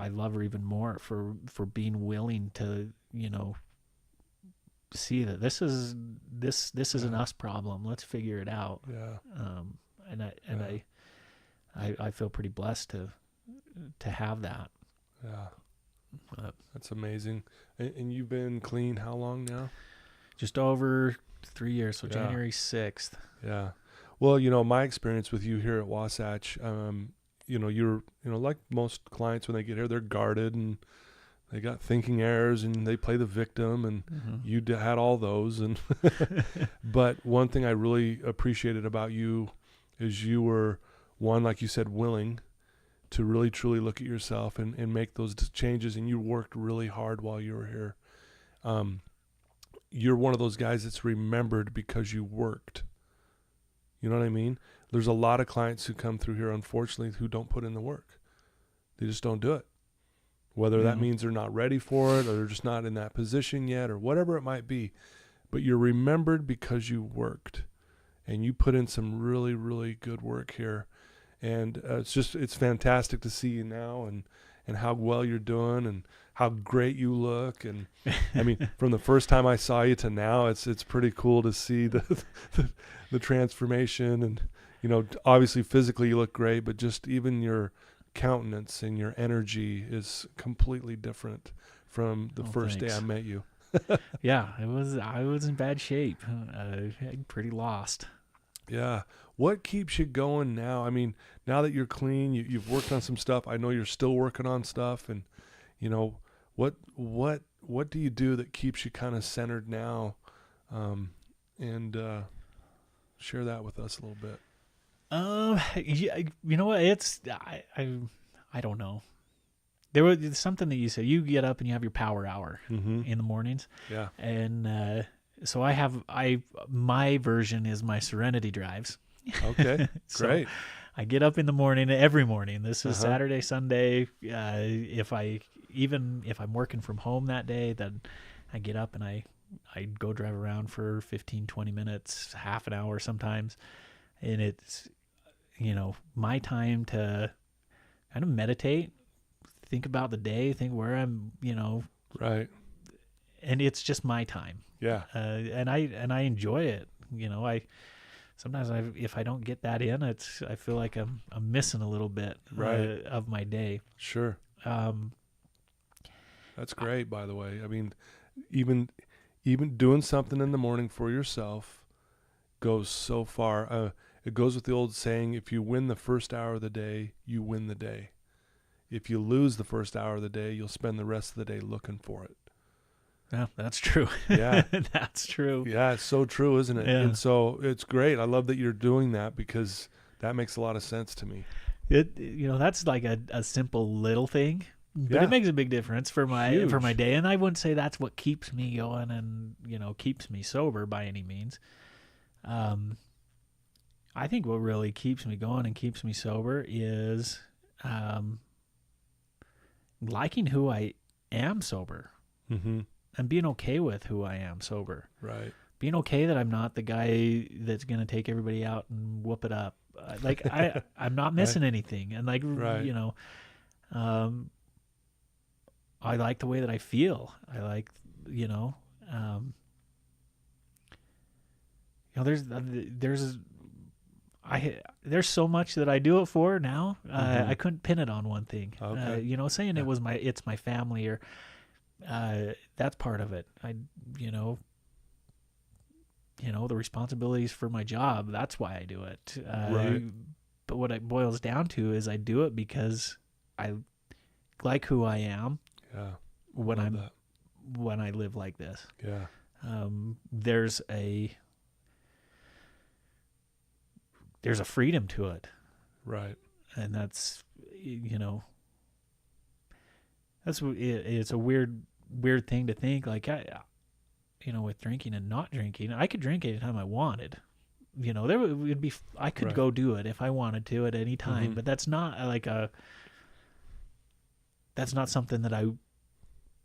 [SPEAKER 2] love her even more for being willing to, see that this is an us problem. Let's figure it out.
[SPEAKER 1] Yeah.
[SPEAKER 2] I feel pretty blessed to have that.
[SPEAKER 1] Yeah. That's amazing. And you've been clean how long now?
[SPEAKER 2] Just over 3 years. So January 6th.
[SPEAKER 1] Yeah. Well, my experience with you here at Wasatch, you're, like most clients when they get here, they're guarded and they got thinking errors and they play the victim, and you had all those. And but one thing I really appreciated about you is you were, one, like you said, willing to really truly look at yourself and make those changes, and you worked really hard while you were here. You're one of those guys that's remembered because you worked. You know what I mean? There's a lot of clients who come through here, unfortunately, who don't put in the work. They just don't do it. Whether that means they're not ready for it or they're just not in that position yet or whatever it might be. But you're remembered because you worked, and you put in some really, really good work here. And it's fantastic to see you now and how well you're doing and how great you look. And I mean, from the first time I saw you to now, it's pretty cool to see the transformation. And, obviously physically you look great, but just even your countenance and your energy is completely different from the first day I met you.
[SPEAKER 2] Yeah, I was in bad shape. Pretty lost.
[SPEAKER 1] Yeah. What keeps you going now? I mean, now that you're clean, you've worked on some stuff. I know you're still working on stuff, and what do you do that keeps you kind of centered now? And share that with us a little bit.
[SPEAKER 2] You know what? I don't know. There was something that you said. You get up and you have your power hour in the mornings.
[SPEAKER 1] Yeah.
[SPEAKER 2] And so my version is my serenity drives.
[SPEAKER 1] Okay. Great.
[SPEAKER 2] So I get up in the morning, every morning. This is Saturday, Sunday. If I'm working from home that day, then I get up and I go drive around for 15, 20 minutes, half an hour sometimes. And it's, my time to kind of meditate, think about the day, think where I'm,
[SPEAKER 1] Right.
[SPEAKER 2] And it's just my time.
[SPEAKER 1] Yeah.
[SPEAKER 2] And I enjoy it. Sometimes if I don't get that in, I feel like I'm missing a little bit of my day.
[SPEAKER 1] Sure. That's great, by the way. I mean, even doing something in the morning for yourself goes so far. It goes with the old saying, if you win the first hour of the day, you win the day. If you lose the first hour of the day, you'll spend the rest of the day looking for it.
[SPEAKER 2] Yeah, that's true.
[SPEAKER 1] Yeah.
[SPEAKER 2] That's true.
[SPEAKER 1] Yeah, it's so true, isn't it?
[SPEAKER 2] Yeah.
[SPEAKER 1] And so it's great. I love that you're doing that because that makes a lot of sense to me.
[SPEAKER 2] That's like a simple little thing, but it makes a big difference for my day. And I wouldn't say that's what keeps me going and, keeps me sober by any means. I think what really keeps me going and keeps me sober is liking who I am sober
[SPEAKER 1] Mm-hmm.
[SPEAKER 2] and being okay with who I am sober.
[SPEAKER 1] Right.
[SPEAKER 2] Being okay that I'm not the guy that's going to take everybody out and whoop it up. I'm not missing anything. And
[SPEAKER 1] Right.
[SPEAKER 2] you know, I like the way that I feel. I like, you know, there's so much that I do it for now. I couldn't pin it on one thing.
[SPEAKER 1] Okay.
[SPEAKER 2] You know, saying it's my family or that's part of it. You know, the responsibilities for my job. That's why I do it.
[SPEAKER 1] Right.
[SPEAKER 2] But what it boils down to is I do it because I like who I am.
[SPEAKER 1] Yeah.
[SPEAKER 2] When
[SPEAKER 1] Love
[SPEAKER 2] when I live like this.
[SPEAKER 1] that. Yeah.
[SPEAKER 2] There's a freedom to it.
[SPEAKER 1] Right.
[SPEAKER 2] And that's, you know, it's a weird thing to think. Like, you know, with drinking and not drinking, I could drink anytime I wanted. You know, I could
[SPEAKER 1] Right.
[SPEAKER 2] go do it if I wanted to at any time, but that's not that's not something that I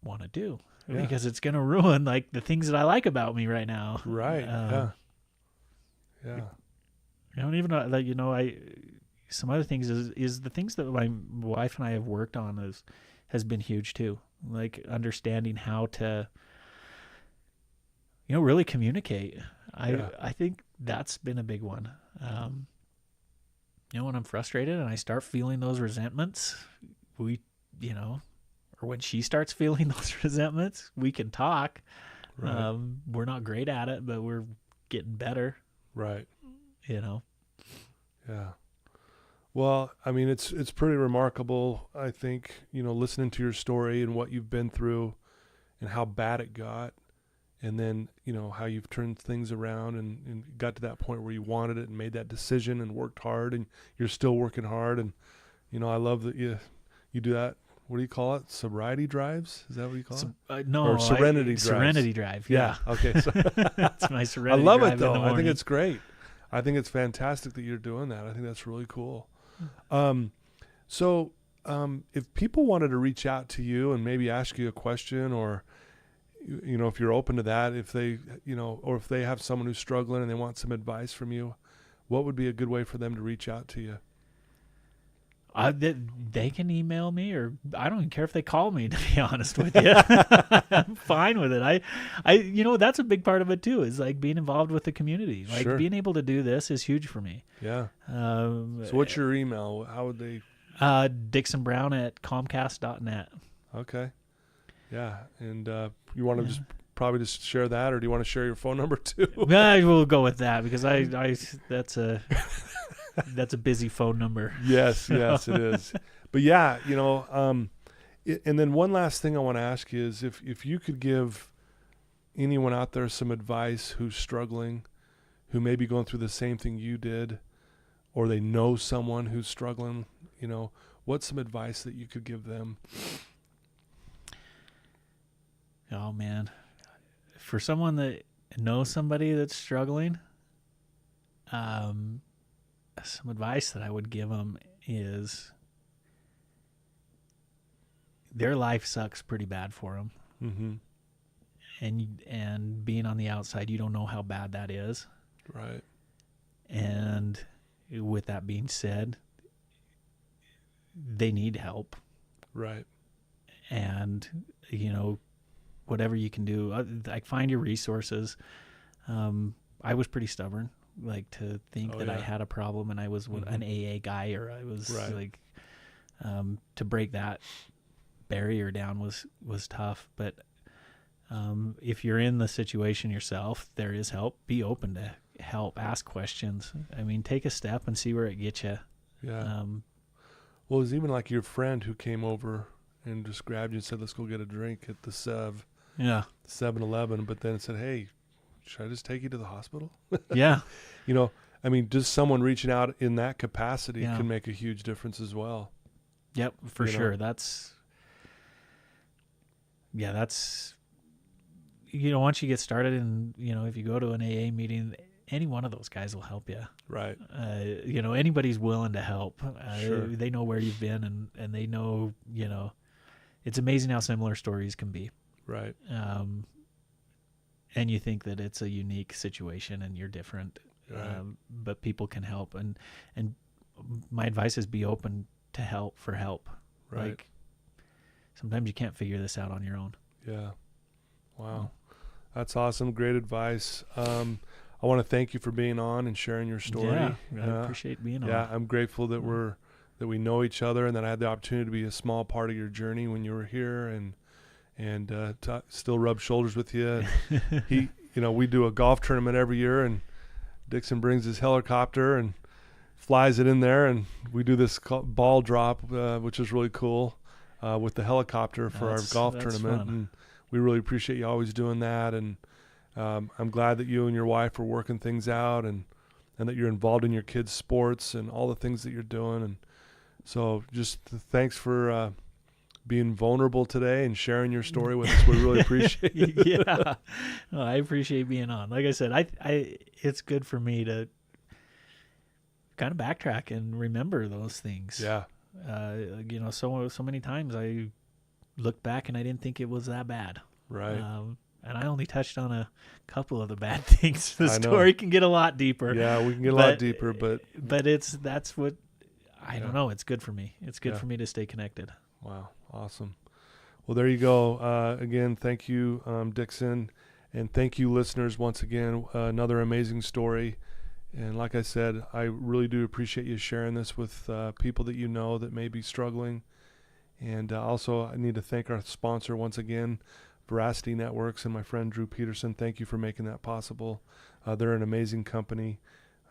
[SPEAKER 2] want to do because it's going to ruin like the things that I like about me right now.
[SPEAKER 1] Right. Yeah. Yeah.
[SPEAKER 2] I don't even know, like, you know, some other things is the things that my wife and I have worked on has been huge too. Like understanding how to, you know, really communicate. I think that's been a big one. You know, when I'm frustrated and I start feeling those resentments, you know, or when she starts feeling those resentments, we can talk.
[SPEAKER 1] Right.
[SPEAKER 2] We're not great at it, but we're getting better.
[SPEAKER 1] Right.
[SPEAKER 2] You know.
[SPEAKER 1] Yeah. Well, I mean, it's pretty remarkable, I think, you know, listening to your story and what you've been through and how bad it got. And then, you know, how you've turned things around and got to that point where you wanted it and made that decision and worked hard and you're still working hard. And, you know, I love that you do that. What do you call it? Sobriety drives? Is that what you call it?
[SPEAKER 2] No.
[SPEAKER 1] Or serenity drives.
[SPEAKER 2] Serenity drive. Yeah.
[SPEAKER 1] Okay. So
[SPEAKER 2] That's my serenity
[SPEAKER 1] I love
[SPEAKER 2] drive
[SPEAKER 1] it, though.
[SPEAKER 2] in the
[SPEAKER 1] I think
[SPEAKER 2] morning.
[SPEAKER 1] it's great. I think it's fantastic that you're doing that. I think that's really cool. So if people wanted to reach out to you and maybe ask you a question or, you know, if you're open to that, if they, you know, or if they have someone who's struggling and they want some advice from you, what would be a good way for them to reach out to you?
[SPEAKER 2] They can email me, or I don't even care if they call me, to be honest with you. I'm fine with it. I, you know, that's a big part of it too, is like being involved with the community. Like
[SPEAKER 1] Sure.
[SPEAKER 2] being able to do this is huge for me.
[SPEAKER 1] Yeah. So what's your email? How would they?
[SPEAKER 2] Dixon Brown at Comcast.net.
[SPEAKER 1] Okay. Yeah. And you want to just probably just share that, or do you want to share your phone number too?
[SPEAKER 2] We'll go with that because that's a busy phone number.
[SPEAKER 1] Yes, it is. But yeah, you know, and then one last thing I want to ask you is if you could give anyone out there some advice who's struggling, who may be going through the same thing you did, or they know someone who's struggling, you know, what's some advice that you could give them?
[SPEAKER 2] Oh man, for someone that knows somebody that's struggling, some advice that I would give them is their life sucks pretty bad for them.
[SPEAKER 1] Mm-hmm.
[SPEAKER 2] And being on the outside, you don't know how bad that is.
[SPEAKER 1] Right.
[SPEAKER 2] And with that being said, they need help.
[SPEAKER 1] Right.
[SPEAKER 2] And, you know, whatever you can do, like find your resources. I was pretty stubborn, like to think that I had a problem and I was an AA guy, or I was like, to break that barrier down was tough. But if you're in the situation yourself, there is help. Be open to help. Ask questions. I mean, take a step and see where it gets you.
[SPEAKER 1] Yeah. Well, it was even like your friend who came over and just grabbed you and said, let's go get a drink at the 7-Eleven, but then said, hey, should I just take you to the hospital?
[SPEAKER 2] Yeah.
[SPEAKER 1] You know, I mean, just someone reaching out in that capacity
[SPEAKER 2] Yeah.
[SPEAKER 1] can make a huge difference as well.
[SPEAKER 2] Yep, for sure.
[SPEAKER 1] Know?
[SPEAKER 2] That's, you know, once you get started and, you know, if you go to an AA meeting, any one of those guys will help you.
[SPEAKER 1] Right.
[SPEAKER 2] You know, anybody's willing to help.
[SPEAKER 1] Sure.
[SPEAKER 2] They know where you've been and they know, you know, it's amazing how similar stories can be.
[SPEAKER 1] Right.
[SPEAKER 2] And you think that it's a unique situation and you're different,
[SPEAKER 1] Right.
[SPEAKER 2] but people can help. And my advice is be open to help.
[SPEAKER 1] Right.
[SPEAKER 2] Like, sometimes you can't figure this out on your own.
[SPEAKER 1] Yeah. Wow. That's awesome. Great advice. I want to thank you for being on and sharing your story.
[SPEAKER 2] Yeah, I appreciate being on.
[SPEAKER 1] Yeah, I'm grateful that we know each other and that I had the opportunity to be a small part of your journey when you were here and still rub shoulders with you. And we do a golf tournament every year, and Dixon brings his helicopter and flies it in there, and we do this ball drop, which is really cool, with the helicopter for our golf tournament.
[SPEAKER 2] Fun.
[SPEAKER 1] And we really appreciate you always doing that. And I'm glad that you and your wife are working things out, and that you're involved in your kids' sports and all the things that you're doing. And so just thanks for being vulnerable today and sharing your story with us. We really appreciate it.
[SPEAKER 2] Yeah, well, I appreciate being on. Like I said, it's good for me to kind of backtrack and remember those things.
[SPEAKER 1] Yeah.
[SPEAKER 2] So many times I look back and I didn't think it was that bad.
[SPEAKER 1] Right.
[SPEAKER 2] And I only touched on a couple of the bad things. The
[SPEAKER 1] I know.
[SPEAKER 2] story can get a lot deeper.
[SPEAKER 1] Yeah, we can get a lot deeper, but
[SPEAKER 2] that's what I don't know. It's good for me. It's good for me to stay connected.
[SPEAKER 1] Wow. Awesome. Well, there you go. Again, thank you, Dixon, and thank you, listeners, once again. Another amazing story. And like I said, I really do appreciate you sharing this with people that you know that may be struggling. And also, I need to thank our sponsor once again, Veracity Networks, and my friend Drew Peterson. Thank you for making that possible. They're an amazing company,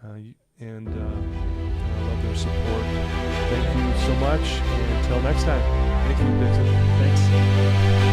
[SPEAKER 1] and I love their support. Thank you so much, and until next time. Thank you, Dixon.
[SPEAKER 2] Thanks.